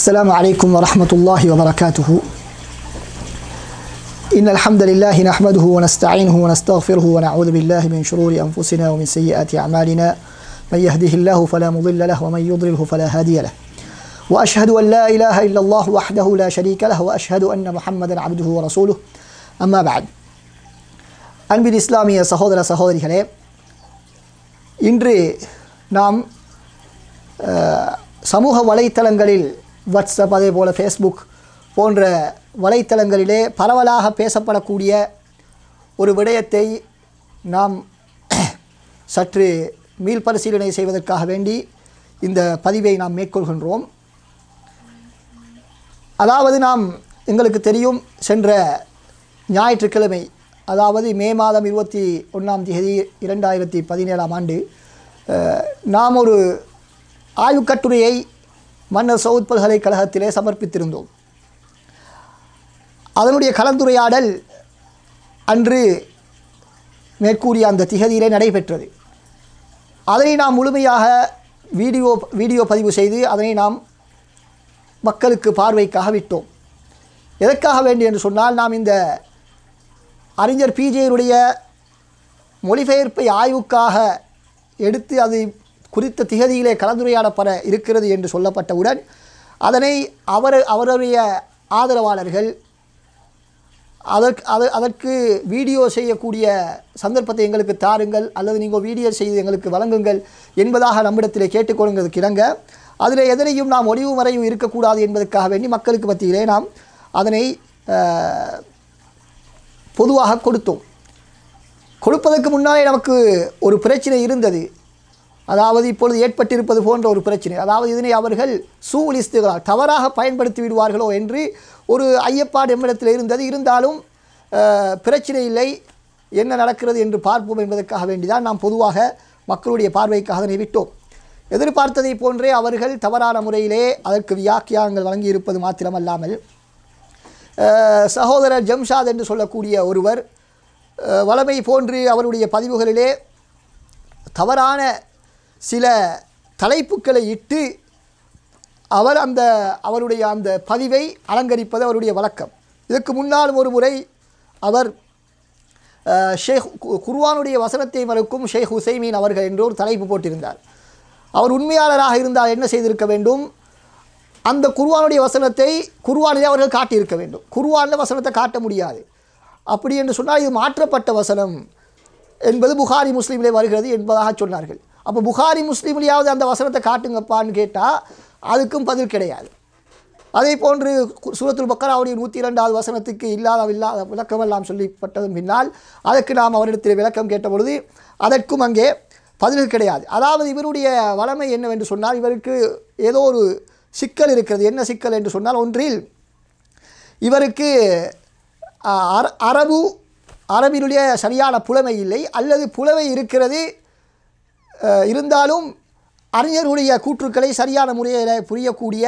السلام عليكم ورحمة الله وبركاته. إن الحمد لله نحمده ونستعينه ونستغفره ونعوذ بالله من شرور أنفسنا ومن سيئات أعمالنا. من يهده الله فلا مضل له ومن يضلله فلا هادي له. وأشهد أن لا إله إلا الله وحده لا شريك له وأشهد أن محمدا عبده ورسوله. أما بعد. அன்பின் இஸ்லாமிய சகோதர சகோதரிகளே, இன்று நாம் சமூக வலைத்தளங்களில் வாட்ஸ்அப், அதே போல் ஃபேஸ்புக் போன்ற வலைத்தளங்களிலே பரவலாக பேசப்படக்கூடிய ஒரு விடயத்தை நாம் சற்று மீள்பரிசீலனை செய்வதற்காக வேண்டி இந்த பதிவை நாம் மேற்கொள்கின்றோம். அதாவது எங்களுக்கு தெரியும், சென்ற ஞாயிற்றுக்கிழமை, அதாவது மே மாதம் 21 2017 ஆண்டு நாம் ஒரு ஆய்வுக் கட்டுரையை மன்னர் சவுத் பல்கலைக்கழகத்திலே சமர்ப்பித்திருந்தோம். அதனுடைய கலந்துரையாடல் அன்று மேற்கூறிய அந்த திகதியிலே நடைபெற்றது. அதனை நாம் முழுமையாக வீடியோ பதிவு செய்து அதனை நாம் மக்களுக்கு பார்வைக்காக விட்டோம். எதற்காக வேண்டி என்று சொன்னால், நாம் இந்த அறிஞர் பிஜேயுடைய மொழிபெயர்ப்பை ஆய்வுக்காக எடுத்து அது குறித்த திகதியிலே கலந்துரையாடப்பட இருக்கிறது என்று சொல்லப்பட்டவுடன் அதனை அவருடைய ஆதரவாளர்கள் அதற்கு வீடியோ செய்யக்கூடிய சந்தர்ப்பத்தை எங்களுக்கு தாருங்கள், அல்லது நீங்கள் வீடியோ செய்து எங்களுக்கு வழங்குங்கள் என்பதாக நம்மிடத்திலே கேட்டுக்கொள்கிறதுக்கு இணங்க, அதில் எதனையும் நாம் ஒளிவு மறைவு இருக்கக்கூடாது என்பதற்காக வேண்டி மக்களுக்கு மத்தியிலே நாம் அதனை பொதுவாக கொடுத்தோம். கொடுப்பதற்கு முன்னாலே நமக்கு ஒரு பிரச்சனை இருந்தது. அதாவது இப்பொழுது ஏற்பட்டிருப்பது போன்ற ஒரு பிரச்சனை. அதாவது இதனை அவர்கள் சூலிஸ்துகளால் தவறாக பயன்படுத்தி விடுவார்களோ என்று ஒரு ஐயப்பாடு எம்மிடத்தில் இருந்தது. இருந்தாலும் பிரச்சனை இல்லை, என்ன நடக்கிறது என்று பார்ப்போம் என்பதற்காக வேண்டிதான் நாம் பொதுவாக மக்களுடைய பார்வைக்காக அதனை விட்டோம். எதிர்பார்த்ததை போன்றே அவர்கள் தவறான முறையிலே அதற்கு வியாக்கியானங்கள் வழங்கியிருப்பது மாத்திரமல்லாமல், சகோதரர் ஜம்ஷாத் என்று சொல்லக்கூடிய ஒருவர் வளமை போன்று அவருடைய பதிவுகளிலே தவறான சில தலைப்புக்களை இட்டு அவருடைய அந்த பதிவை அலங்கரிப்பது அவருடைய வழக்கம். இதற்கு முன்னால் ஒரு முறை அவர் குர்ஆனுடைய வசனத்தை மறுக்கும் ஷேக் உசைமீன் அவர்கள் என்று ஒரு தலைப்பு போட்டிருந்தார். அவர் உண்மையாளராக இருந்தால் என்ன செய்திருக்க வேண்டும்? அந்த குர்ஆனுடைய வசனத்தை குர்ஆனிலே அவர்கள் காட்டியிருக்க வேண்டும். குர்ஆனில் வசனத்தை காட்ட முடியாது. அப்படி என்று சொன்னால் இது மாற்றப்பட்ட வசனம் என்பது புகாரி முஸ்லீமிலே வருகிறது என்பதாக சொன்னார்கள். அப்போ புகாரி முஸ்லீம்லையாவது அந்த வசனத்தை காட்டுங்கப்பான்னு கேட்டால் அதுக்கும் பதில் கிடையாது. அதே போன்று சூரத்துல் பக்கராவுடைய 102வது வசனத்துக்கு இல்லாத விளக்கமெல்லாம் சொல்லப்பட்டதன் பின்னால் அதற்கு நாம் அவரிடத்தில் விளக்கம் கேட்ட பொழுது அதற்கும் அங்கே பதில் கிடையாது. அதாவது இவருடைய வளமை என்னவென்று சொன்னால், இவருக்கு ஏதோ ஒரு சிக்கல் இருக்கிறது. என்ன சிக்கல் என்று சொன்னால், ஒன்றில் இவருக்கு அரபினுடைய சரியான புலமை இல்லை, அல்லது புலமை இருக்கிறது இருந்தாலும் அறிஞர்களுடைய கூற்றுக்களை சரியான முறையில் புரியக்கூடிய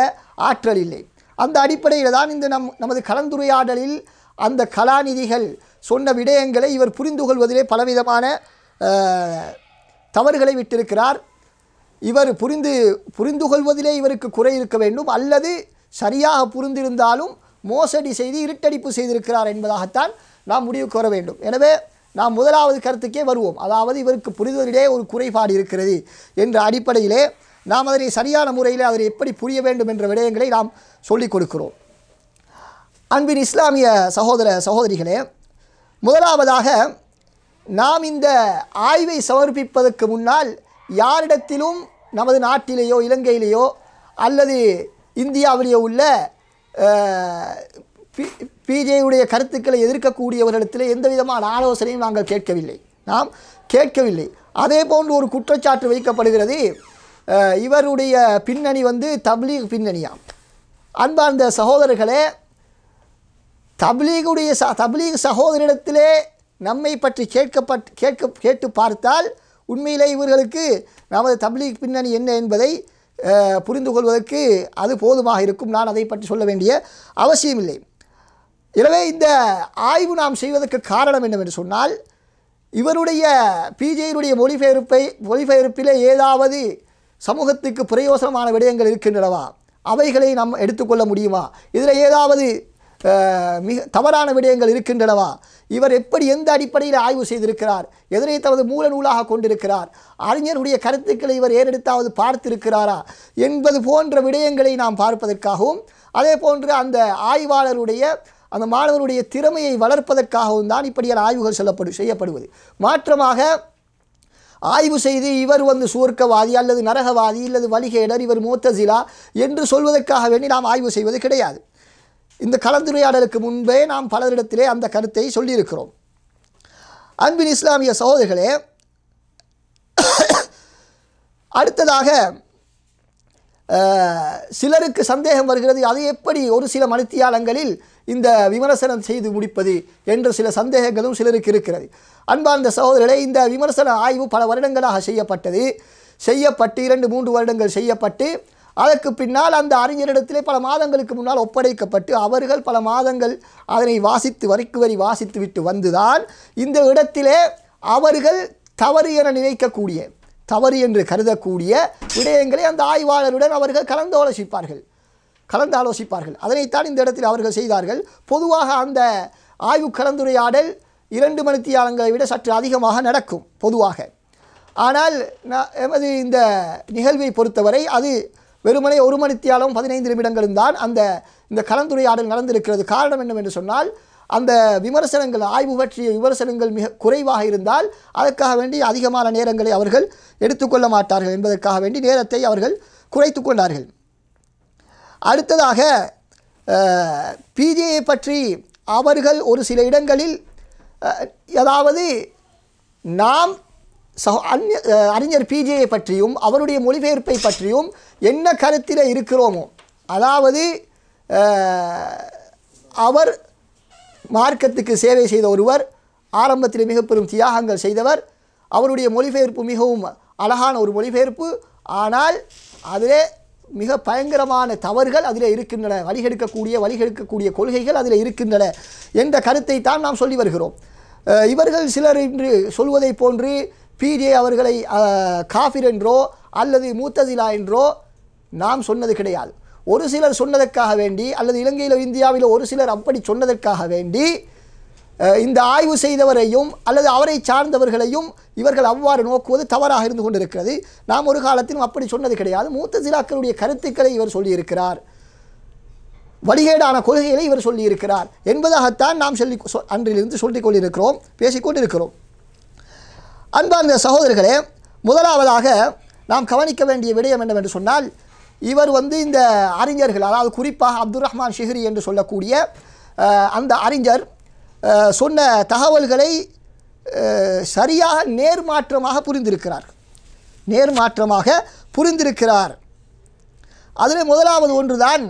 ஆற்றல் இல்லை. அந்த அடிப்படையில் தான் இந்த நமது கலந்துரையாடலில் அந்த கலாநிதிகள் சொன்ன விடயங்களை இவர் புரிந்து கொள்வதிலே பலவிதமான தவறுகளை விட்டிருக்கிறார். இவர் புரிந்து கொள்வதிலே இவருக்கு குறை இருக்க வேண்டும், அல்லது சரியாக புரிந்திருந்தாலும் மோசடி செய்து இருட்டடிப்பு செய்திருக்கிறார் என்பதாகத்தான் நாம் முடிவுக்கு வர வேண்டும். எனவே நாம் முதலாவது கருத்துக்கே வருவோம். அதாவது இவருக்கு புரிதலிலே ஒரு குறைபாடு இருக்கிறது என்ற அடிப்படையிலே நாம் அதனை சரியான முறையில் அதனை எப்படி புரிய வேண்டும் என்ற விடயங்களை நாம் சொல்லிக் கொடுக்கிறோம். அன்பின் இஸ்லாமிய சகோதர சகோதரிகளே, முதலாவதாக நாம் இந்த ஆய்வை சமர்ப்பிப்பதற்கு முன்னால் யாரிடத்திலும் நமது நாட்டிலேயோ இலங்கையிலேயோ அல்லது இந்தியாவிலேயோ உள்ள பிஜேயுடைய கருத்துக்களை எதிர்க்கக்கூடியவர்களிடத்தில் எந்த விதமான ஆலோசனையும் நாம் கேட்கவில்லை. அதே போன்று ஒரு குற்றச்சாட்டு வைக்கப்படுகிறது, இவருடைய பின்னணி தப்லீக் பின்னணியாம். அன்பார்ந்த சகோதரர்களே, தப்லீக் சகோதரிடத்திலே நம்மை பற்றி கேட்டு பார்த்தால் உண்மையிலே இவர்களுக்கு நமது தப்லீக் பின்னணி என்ன என்பதை புரிந்து கொள்வதற்கு அது போதுமாக இருக்கும். நான் அதை பற்றி சொல்ல வேண்டிய அவசியமில்லை. எனவே இந்த ஆய்வு நாம் செய்வதற்கு காரணம் என்னவென்று சொன்னால், இவருடைய பிஜேயுடைய மொழிபெயர்ப்பிலே ஏதாவது சமூகத்துக்கு பிரயோசனமான விடயங்கள் இருக்கின்றனவா, அவைகளை நாம் எடுத்துக்கொள்ள முடியுமா? இதில் ஏதாவது மிக தவறான விடயங்கள் இருக்கின்றனவா? இவர் எப்படி எந்த அடிப்படையில் ஆய்வு செய்திருக்கிறார்? எதனை தமது மூல நூலாக கொண்டிருக்கிறார்? அறிஞருடைய கருத்துக்களை இவர் ஏறெடுத்தாவது பார்த்திருக்கிறாரா என்பது போன்ற விடயங்களை நாம் பார்ப்பதற்காகவும், அதே போன்று அந்த ஆய்வாளருடைய அந்த மாணவருடைய திறமையை வளர்ப்பதற்காகவும் தான் இப்படியான ஆய்வுகள் செய்யப்படுவது. மாற்றமாக ஆய்வு செய்து இவர் சுவர்க்கவாதி அல்லது நரகவாதி அல்லது வழிகேடர், இவர் முத்தஸிலா என்று சொல்வதற்காக வேண்டி நாம் ஆய்வு செய்வது கிடையாது. இந்த கலந்துரையாடலுக்கு முன்பே நாம் பலரிடத்திலே அந்த கருத்தை சொல்லியிருக்கிறோம். அன்பின் இஸ்லாமிய சகோதரர்களே, அடுத்ததாக சிலருக்கு சந்தேகம் வருகிறது, அது எப்படி ஒரு சில மணித்தியாலங்களில் இந்த விமர்சனம் செய்து முடிப்பது என்ற சில சந்தேகங்களும் சிலருக்கு இருக்கிறது. அன்பார்ந்த சகோதரர்களே, இந்த விமர்சன ஆய்வு பல வருடங்களாக செய்யப்பட்டு 2-3 வருடங்கள் செய்யப்பட்டு அதற்கு பின்னால் அந்த அறிஞரிடத்திலே பல மாதங்களுக்கு முன்னால் ஒப்படைக்கப்பட்டு அவர்கள் பல மாதங்கள் அதனை வரி வாசித்து விட்டு வந்துதான் இந்த இடத்திலே அவர்கள் தவறு என நினைக்கக்கூடிய, தவறு என்று கருதக்கூடிய விடயங்களை அந்த ஆய்வாளருடன் அவர்கள் கலந்து ஆலோசிப்பார்கள். அதனைத்தான் இந்த இடத்தில் அவர்கள் செய்தார்கள். பொதுவாக அந்த ஆய்வு கலந்துரையாடல் 2 மணித்தியாலங்களை விட சற்று அதிகமாக நடக்கும் பொதுவாக. ஆனால் எமது இந்த நிகழ்வை பொறுத்தவரை அது வெறுமனே 1 மணித்தியாலம் 15 நிமிடங்களும் தான் இந்த கலந்துரையாடல் நடந்திருக்கிறது. காரணம் என்னவென்று சொன்னால், அந்த விமர்சனங்கள், ஆய்வு பற்றிய விமர்சனங்கள் மிக குறைவாக இருந்தால் அதற்காக வேண்டி அதிகமான நேரங்களை அவர்கள் எடுத்துக்கொள்ள மாட்டார்கள் என்பதற்காக வேண்டி நேரத்தை அவர்கள் குறைத்து கொண்டார்கள். அடுத்ததாக பிஜேயை பற்றி அவர்கள் ஒரு சில இடங்களில், அதாவது நாம் அறிஞர் பிஜேயை பற்றியும் அவருடைய மொழிபெயர்ப்பை பற்றியும் என்ன கருத்தில் இருக்கிறோமோ, அதாவது அவர் மார்க்கத்துக்கு சேவை செய்த ஒருவர், ஆரம்பத்தில் மிக பெரும் தியாகங்கள் செய்தவர், அவருடைய மொழிபெயர்ப்பு மிகவும் அழகான ஒரு மொழிபெயர்ப்பு, ஆனால் அதிலே மிக பயங்கரமான தவறுகள் அதில் இருக்கின்றன, வழிகெடுக்கக்கூடிய கொள்கைகள் அதில் இருக்கின்றன என்ற கருத்தை தான் நாம் சொல்லி வருகிறோம். இவர்கள் சிலர் இன்று சொல்வதை போன்று பிஜே அவர்களை காஃபிர் என்றோ அல்லது முத்தஸிலா என்றோ நாம் சொன்னது கிடையாது. ஒரு சிலர் சொன்னதற்காக வேண்டி, அல்லது இலங்கையிலோ இந்தியாவிலோ ஒரு சிலர் அப்படி சொன்னதற்காக வேண்டி இந்த ஆய்வு செய்தவரையும் அல்லது அவரை சார்ந்தவர்களையும் இவர்கள் அவ்வாறு நோக்குவது தவறாக இருந்து கொண்டிருக்கிறது. நாம் ஒரு காலத்திலும் அப்படி சொன்னது கிடையாது. முத்தஸிலாக்களுடைய கருத்துக்களை இவர் சொல்லியிருக்கிறார், வழிகேடான கொள்கைகளை இவர் சொல்லியிருக்கிறார் என்பதாகத்தான் நாம் அன்றிலிருந்து சொல்லிக் கொண்டிருக்கிறோம், பேசிக்கொண்டிருக்கிறோம். அன்பார்ந்த சகோதரர்களே, முதலாவதாக நாம் கவனிக்க வேண்டிய விடயம் என்னவென்று சொன்னால், இவர் இந்த அறிஞர்கள், அதாவது குறிப்பாக அப்துல் ரஹ்மான் ஷிஹ்ரி என்று சொல்லக்கூடிய அந்த அறிஞர் சொன்ன தகவல்களை சரியாக நேர்மாற்றமாக புரிந்திருக்கிறார். அதில் முதலாவது ஒன்றுதான்,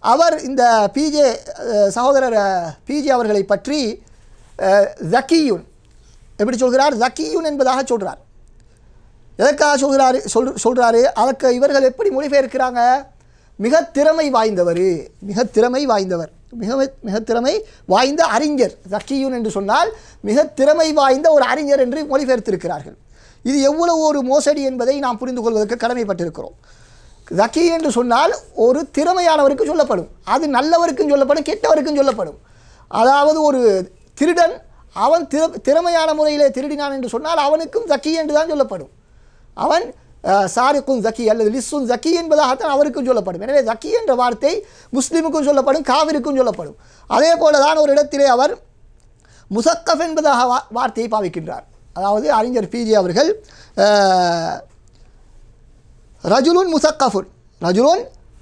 அவர் இந்த பிஜே சகோதரர் பிஜே அவர்களை பற்றி ஜக்கியுன் எப்படி சொல்கிறார்? ஜக்கியுன் என்பதாக சொல்கிறார். எதற்காக சொல்கிறாரு? அதற்கு இவர்கள் எப்படி மொழிபெயர்க்கிறாங்க? மிக திறமை வாய்ந்த அறிஞர். ஜக்கியுன் என்று சொன்னால் மிக திறமை வாய்ந்த ஒரு அறிஞர் என்று மொழிபெயர்த்திருக்கிறார்கள். இது எவ்வளவு ஒரு மோசடி என்பதை நாம் புரிந்து கொள்வதற்கு கடமைப்பட்டிருக்கிறோம். ஜக்கி என்று சொன்னால் ஒரு திறமையானவருக்கு சொல்லப்படும், அது நல்லவருக்கும் சொல்லப்படும், கெட்டவருக்கும் சொல்லப்படும். அதாவது ஒரு திருடன் அவன் திறமையான முறையிலே திருடினான் என்று சொன்னால் அவனுக்கும் ஜக்கி என்று தான் சொல்லப்படும். அவன் சாரிக்கும் ஜக்கி அல்லது லிஸ்ஸுன் ஜக்கி என்பதாகத்தான் அவருக்கும் சொல்லப்படும். எனவே ஜக்கி என்ற வார்த்தை முஸ்லீமுக்கும் சொல்லப்படும், காவிருக்கும் சொல்லப்படும். அதே போல தான் ஒரு இடத்திலே அவர் முசக்கஃப் என்பதாக வார்த்தையை பாவிக்கின்றார். அதாவது அறிஞர் பிஜே அவர்கள் ரஜுலுன்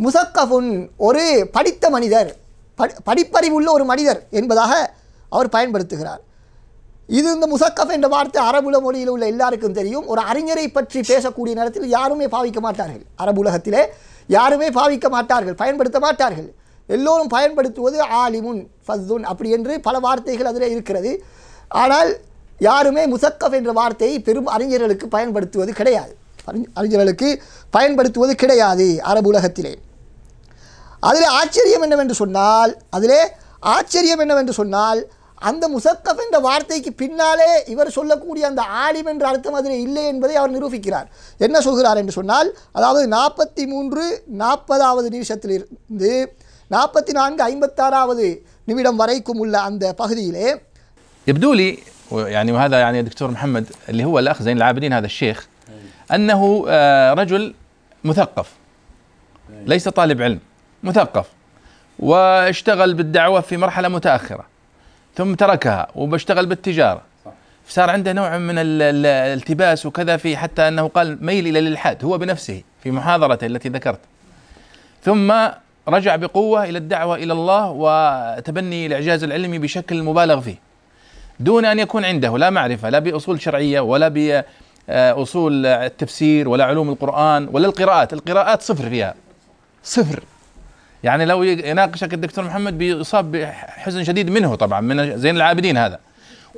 முசக்கஃபுன் ஒரு படித்த மனிதர், படிப்பறிவுள்ள ஒரு மனிதர் என்பதாக அவர் பயன்படுத்துகிறார். இது இந்த முசக்கஃப் என்ற வார்த்தை அரபுல மொழியில் உள்ள எல்லாருக்கும் தெரியும். ஒரு அறிஞரை பற்றி பேசக்கூடிய நேரத்தில் யாருமே பாவிக்க மாட்டார்கள், அரபு உலகத்திலே யாருமே பாவிக்க மாட்டார்கள், பயன்படுத்த மாட்டார்கள். எல்லோரும் பயன்படுத்துவது ஆலிமுன் ஃபஸ்துன் அப்படி என்று பல வார்த்தைகள் அதில் இருக்கிறது. ஆனால் யாருமே முசக்கஃப் என்ற வார்த்தையை பெரும் அறிஞர்களுக்கு பயன்படுத்துவது கிடையாது அரபு உலகத்திலே. அதிலே ஆச்சரியம் என்னவென்று சொன்னால் அந்த முசக்கஃப் என்ற வார்த்தைக்கு பின்னாலே இவர் சொல்லக்கூடிய அந்த ஆலிம் என்ற அர்த்தம் அதில் இல்லை என்பதை அவர் நிரூபிக்கிறார். என்ன சொல்கிறார் என்று சொன்னால், அதாவது 43 40வது நிமிஷத்திலிருந்து 44 56வது நிமிடம் வரைக்கும் உள்ள அந்த பகுதியிலே يبدو لي يعني وهذا يعني دكتور محمد اللي هو الأخ زين العابدين هذا الشيخ أنه رجل مثقف ليس طالب علم، مثقف واشتغل بالدعوة في مرحلة متأخرة ثم تركها وباشتغل بالتجارة، صار عنده نوع من الالتباس وكذا، في حتى أنه قال ميل إلى الإلحاد هو بنفسه في محاضرته التي ذكرت، ثم رجع بقوة إلى الدعوة إلى الله وتبني الإعجاز العلمي بشكل مبالغ فيه دون أن يكون عنده لا معرفة لا بأصول شرعية ولا بأصول التفسير ولا علوم القرآن ولا القراءات صفر فيها، صفر. يعني لو يناقشك الدكتور محمد بيصاب بحزن شديد منه طبعا من زين العابدين هذا.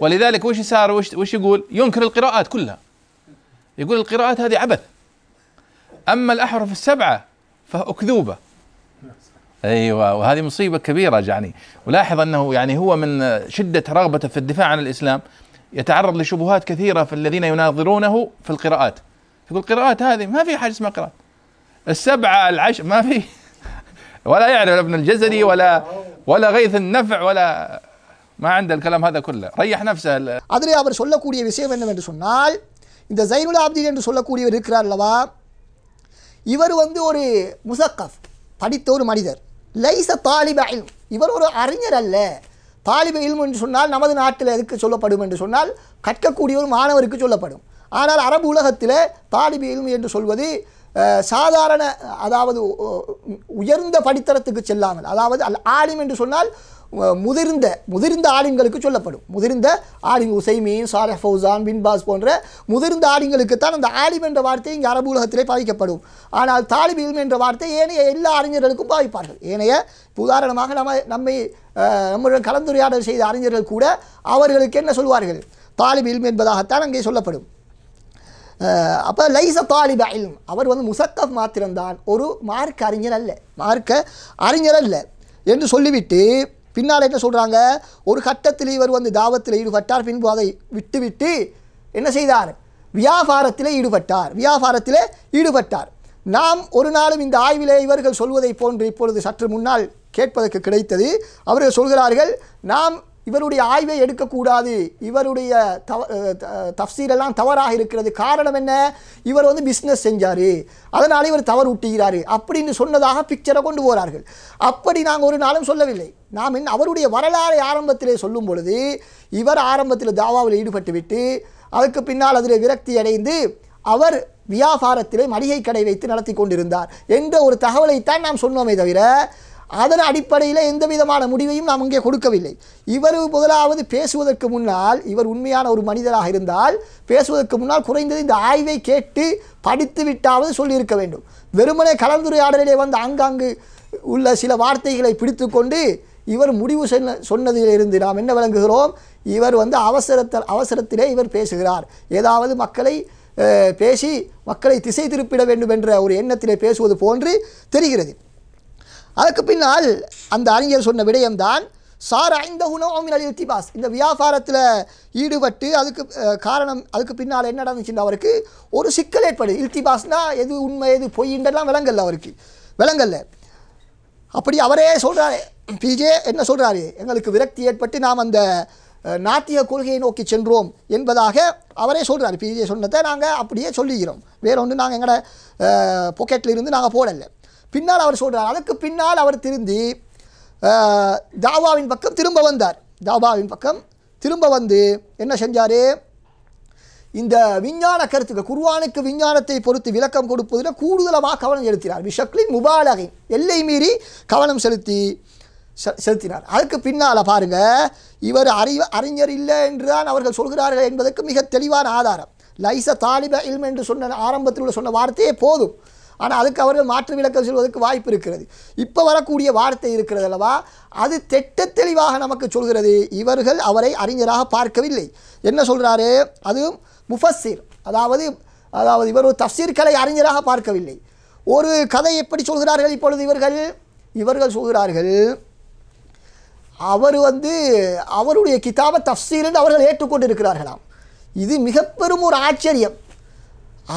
ولذلك وش صار وش يقول؟ ينكر القراءات كلها، يقول القراءات هذه عبث، أما الأحرف السبعة فأكذوبة. أيوة، وهذه مصيبة كبيرة يعني. ولاحظ أنه يعني هو من شدة رغبته في الدفاع عن الإسلام يتعرض لشبهات كثيرة في الذين يناظرونه في القراءات، يقول القراءات هذه ما في حاجة اسمها قراءات، السبعة العشر ما في ولا يعرف ابن الجزري ولا غيث النفع ولا ما عنده الكلام هذا كله، ريح نفسه. அதிலே அவர் சொல்லக்கூடிய விஷயம் என்னவென்று சொன்னால், இந்த ஜைனுல் ஆபிதீன் என்று சொல்லக்கூடியவர் இருக்கிறார் அல்லவா, இவர் ஒரு முசக்கஃப் படித்த ஒரு மனிதர், லைஸ தாலிப இல்ம், இவர் ஒரு அறிஞர் அல்ல. தாலிப இல்ம் என்று சொன்னால் நமது நாட்டில் எதுக்கு சொல்லப்படும் என்று சொன்னால் கற்கக்கூடிய ஒரு மாணவருக்கு சொல்லப்படும். ஆனால் அரபு உலகத்தில் தாலிப இல்ம் என்று சொல்வது சாதாரண, அதாவது உயர்ந்த படித்தரத்துக்கு செல்லாமல், அதாவது ஆலிம் என்று சொன்னால் முதிர்ந்த ஆலிம்களுக்கு சொல்லப்படும். முதிர்ந்த ஆலிம் உசைமீன், சாலிஹ் ஃபௌசான், பின் பாஸ் போன்ற முதிர்ந்த ஆலிம்களுக்குத்தான் அந்த ஆலிம் என்ற வார்த்தை இங்கே அரபு உலகத்திலே பாவிக்கப்படும். ஆனால் தாலிப் இல்ம் என்ற வார்த்தை ஏனைய எல்லா அறிஞர்களுக்கும் பாவிப்பார்கள். ஏனைய உதாரணமாக நம்முடன் கலந்துரையாடல் செய்த அறிஞர்கள் கூட அவர்களுக்கு என்ன சொல்வார்கள்? தாலிப் இல்ம் என்பதாகத்தான் அங்கே சொல்லப்படும். அப்போ லைஸ தாலிப இல்ம், அவர் முசக்கஃப் மாத்திரம்தான், ஒரு மார்க்க அறிஞர் அல்ல என்று சொல்லிவிட்டு பின்னால் என்ன சொல்கிறாங்க, ஒரு கட்டத்தில் இவர் தாவத்தில் ஈடுபட்டார், பின்பு அதை விட்டுவிட்டு என்ன செய்தார்? வியாபாரத்திலே ஈடுபட்டார். நாம் ஒரு நாளும் இந்த ஆய்விலே இவர்கள் சொல்வதை போன்று இப்பொழுது சற்று முன்னால் கேட்பதற்கு கிடைத்தது. அவர்கள் சொல்கிறார்கள், நாம் இவருடைய ஆய்வை எடுக்கக்கூடாது, இவருடைய தஃப்சீரெல்லாம் தவறாக இருக்கிறது. காரணம் என்ன? இவர் பிஸ்னஸ் செஞ்சார், அதனால் இவர் தவறு விட்டுகிறார் அப்படின்னு சொன்னதாக பிக்சரை கொண்டு போகிறார்கள். அப்படி நாங்கள் ஒரு நாளும் சொல்லவில்லை. நாம் அவருடைய வரலாறை ஆரம்பத்திலே சொல்லும் பொழுது, இவர் ஆரம்பத்தில் தாவாவில் ஈடுபட்டு விட்டு அதுக்கு பின்னால் அதில் விரக்தி அடைந்து அவர் வியாபாரத்திலே மளிகை கடை வைத்து நடத்தி கொண்டிருந்தார் என்ற ஒரு தகவலைத்தான் நாம் சொன்னோமே தவிர அதன் அடிப்படையில் எந்த விதமான முடிவையும் நாம் இங்கே கொடுக்கவில்லை. இவர் முதலாவது பேசுவதற்கு முன்னால், இவர் உண்மையான ஒரு மனிதராக இருந்தால் பேசுவதற்கு முன்னால் குறைந்தது இந்த ஆய்வை கேட்டு படித்து விட்டாவது சொல்லியிருக்க வேண்டும். வெறுமனே கலந்துரையாடலிலே ஆங்காங்கு உள்ள சில வார்த்தைகளை பிடித்து கொண்டு இவர் முடிவு சொன்னதிலிருந்து நாம் என்ன விளங்குகிறோம்? இவர் அவசரத்திலே இவர் பேசுகிறார், ஏதாவது மக்களை பேசி மக்களை திசை திருப்பிட வேண்டும் என்ற ஒரு எண்ணத்திலே பேசுவது போன்று தெரிகிறது. அதுக்கு பின்னால் அந்த அறிஞர் சொன்ன விடயம்தான் சார் இல்திபாஸ், இந்த வியாபாரத்தில் ஈடுபட்டு அதுக்கு பின்னால் என்ன நடந்துச்சுன்னு அவருக்கு ஒரு சிக்கல் ஏற்படுது. இல்திபாஸ்னா எது உண்மை எது பொய்ன்றெல்லாம் விளங்கல்ல. அப்படி அவரே சொல்கிறாரு, பிஜே என்ன சொல்கிறாரு, எங்களுக்கு விரக்தி ஏற்பட்டு நாம் அந்த நாத்திய கொள்கையை நோக்கி சென்றோம் என்பதாக அவரே சொல்கிறார். பிஜே சொன்னதை நாங்கள் அப்படியே சொல்லிக்கிறோம், வேற ஒன்று நாங்கள் எங்களோட பாக்கெட்டில் இருந்து நாங்கள் போடலை. பின்னால் அவர் சொல்கிறார், அதுக்கு பின்னால் அவர் திரும்பி தாவாவின் பக்கம் திரும்ப வந்து என்ன செஞ்சார்? இந்த விஞ்ஞான கருத்துக்கள், குர்ஆனுக்கு விஞ்ஞானத்தை பொறுத்து விளக்கம் கொடுப்பதில் கூடுதலாக கவனம் செலுத்தினார். விஷக்லின் முபாலகை, எல்லை மீறி கவனம் செலுத்தினார். அதுக்கு பின்னால் பாருங்கள், இவர் அறிஞர் இல்லை என்றுதான் அவர்கள் சொல்கிறார்கள் என்பதற்கு மிக தெளிவான ஆதாரம். லைஸ தாலிப இல்ம் என்று ஆரம்பத்தில் சொன்ன வார்த்தையே போதும். ஆனால் அதுக்கு அவர்கள் மாற்று விளக்கம் சொல்வதற்கு வாய்ப்பு இருக்கிறது. இப்போ வரக்கூடிய வார்த்தை இருக்கிறது அல்லவா, அது திட்ட தெளிவாக நமக்கு சொல்கிறது, இவர்கள் அவரை அறிஞராக பார்க்கவில்லை. என்ன சொல்கிறாரு? அதுவும் முஃபஸ்ஸிர், அதாவது இவர் ஒரு தஃப்சீர் கலை அறிஞராக பார்க்கவில்லை. ஒரு கதை எப்படி சொல்கிறார்கள் இப்பொழுது இவர்கள் சொல்கிறார்கள், அவர் வந்து அவருடைய கிதாபை தஃப்சீர் என்று அவர்கள் ஏற்றுக்கொண்டு இருக்கிறார்களாம். இது மிக பெரும் ஒரு ஆச்சரியம்.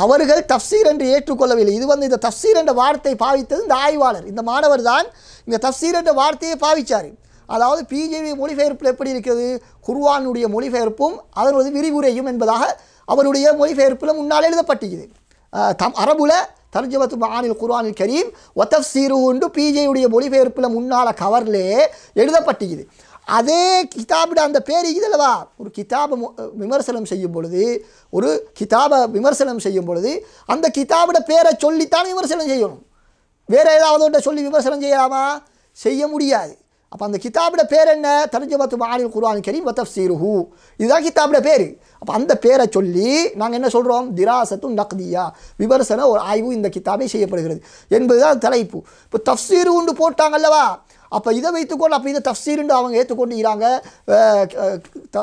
அவர்கள் தஃப்சீர் என்று ஏற்றுக்கொள்ளவில்லை. இது வந்து இந்த தஃப்சீர் என்ற வார்த்தை பாவித்தது இந்த ஆய்வாளர், இந்த மாணவர் தான் இந்த தஃப்சீர் என்ற வார்த்தையை பாவித்தார். அதாவது பிஜேபி மொழிபெயர்ப்பில் எப்படி இருக்கிறது, குர்ஆனுடைய மொழிபெயர்ப்பும் அதனுடைய விரிவுரையும் என்பதாக அவருடைய மொழிபெயர்ப்பில் முன்னால் எழுதப்பட்டிருக்குது. அரபுல தர்ஜமத்து மஆனில் குர்ஆனில் கரீம் வ தஃப்சீருஹு பிஜேயுடைய மொழிபெயர்ப்பில் முன்னால் கவர்லே எழுதப்பட்டிருக்குது. அதே கிதாபிட அந்த பேர் இதுலவா, ஒரு கிதாபை விமர்சனம் செய்யும் பொழுது, ஒரு கிதாபை விமர்சனம் செய்யும் பொழுது அந்த கிதாபிட பேரை சொல்லித்தான் விமர்சனம் செய்யணும். வேறு ஏதாவது ஒன்றை சொல்லி விமர்சனம் செய்யலாமா? செய்ய முடியாது. அப்போ அந்த கிதாபிட பேர் என்ன? தர்ஜமத்து மஆனில் குர்ஆனில் கரீம் வ தஃப்சீருஹு, இதுதான் கிதாபிட பேர். அப்போ அந்த பேரை சொல்லி நாங்கள் என்ன சொல்கிறோம்? திராசத்து நக்தியா, விமர்சன ஒரு ஆய்வு இந்த கிதாபை செய்யப்படுகிறது என்பதுதான் தலைப்பு. இப்போ தஃப்சீரு உண்டு போட்டாங்கல்லவா, அப்போ இதை வைத்துக்கொண்டு அப்போ இதை தஃப்சீருண்டு அவங்க ஏற்றுக்கொண்டுகிறாங்க.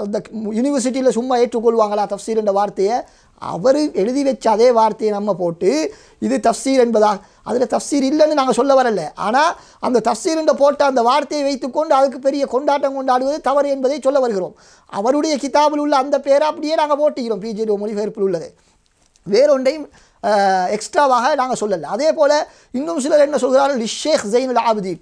இந்த யூனிவர்சிட்டியில் சும்மா ஏற்றுக்கொள்வாங்களா தஃப்சீர் என்ற வார்த்தையை? அவர் எழுதி வச்ச அதே வார்த்தையை நம்ம போட்டு இது தஃப்சீர் என்பதாக, அதில் தஃப்சீர் இல்லைன்னு நாங்கள் சொல்ல வரல. ஆனால் அந்த தஃப்சீர் என்ற போட்ட அந்த வார்த்தையை வைத்துக்கொண்டு அதுக்கு பெரிய கொண்டாட்டம் கொண்டாடுவது தவறு என்பதை சொல்ல வருகிறோம். அவருடைய கிதாபில் உள்ள அந்த பேரை அப்படியே நாங்கள் போட்டுக்கிறோம், பிஜேடி மொழிபெயர்ப்பில் உள்ளது. வேறொன்றையும் எக்ஸ்ட்ராவாக நாங்கள் சொல்லலை. அதே போல் இன்னும் சிலர் என்ன சொல்கிறார்கள், ஷேக் ஜைனுல் ஆபிதீன்,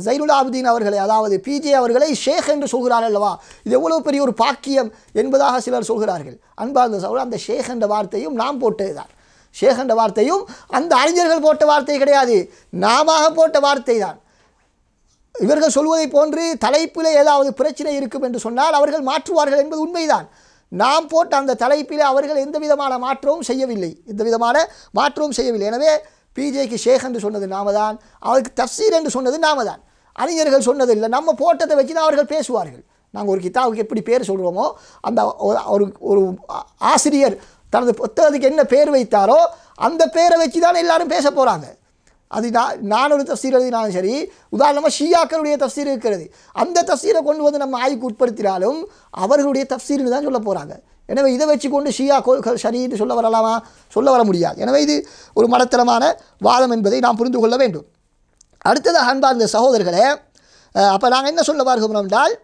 ஜைனுல் ஆபிதீன் அவர்களை, அதாவது பிஜே அவர்களை ஷேக் என்று சொல்கிறார்கள் அல்லவா, இது எவ்வளோ பெரிய ஒரு பாக்கியம் என்பதாக சிலர் சொல்கிறார்கள். அன்பார்ந்த சகோதரர், அந்த ஷேக் என்ற வார்த்தையும் நாம் போட்டது தான். ஷேக் என்ற வார்த்தையும் அந்த அறிஞர்கள் போட்ட வார்த்தை கிடையாது, நாம போட்ட வார்த்தை தான். இவர்கள் சொல்வதை போன்று தலைப்பில் ஏதாவது பிரச்சனை இருக்கும் என்று சொன்னால் அவர்கள் மாற்றுவார்கள் என்பது உண்மைதான். நாம் போட்ட அந்த தலைப்பில் அவர்கள் எந்த விதமான மாற்றமும் செய்யவில்லை, எனவே பிஜேக்கு ஷேக் என்று சொன்னது நாம தான், அவருக்கு தஃப்சீர் என்று சொன்னது நாம தான். அறிஞர்கள் சொன்னது இல்லை, நம்ம போட்டதை வச்சு தான் அவர்கள் பேசுவார்கள். நாங்கள் ஒரு கிதாபுக்கு எப்படி பேர் சொல்கிறோமோ, அந்த ஒரு ஆசிரியர் தனது புத்தகத்துக்கு என்ன பேர் வைத்தாரோ அந்த பேரை வச்சு தான் எல்லாரும் பேச போகிறாங்க. அது நான் ஒரு தஃப்சீர் எழுதினாலும் சரி, உதாரணமாக ஷியாக்களுடைய தஃப்சீர் இருக்கிறது, அந்த தஃப்சீரை கொண்டு வந்து நம்ம ஆய்வுக்கு உட்படுத்தினாலும் அவர்களுடைய தஃப்சீர்னு தான் சொல்ல போகிறாங்க. எனவே இதை வச்சு கொண்டு ஷியா ஷரீன்னு சொல்ல வரலாமா? சொல்ல வர முடியாது. எனவே இது ஒரு மடத்தனமான வாதம் என்பதை நாம் புரிந்து கொள்ள வேண்டும். அடுத்ததாக அன்பார்ந்த சகோதரர்களே, அப்போ நாங்கள் என்ன சொல்ல வருகிறோம் என்றால்,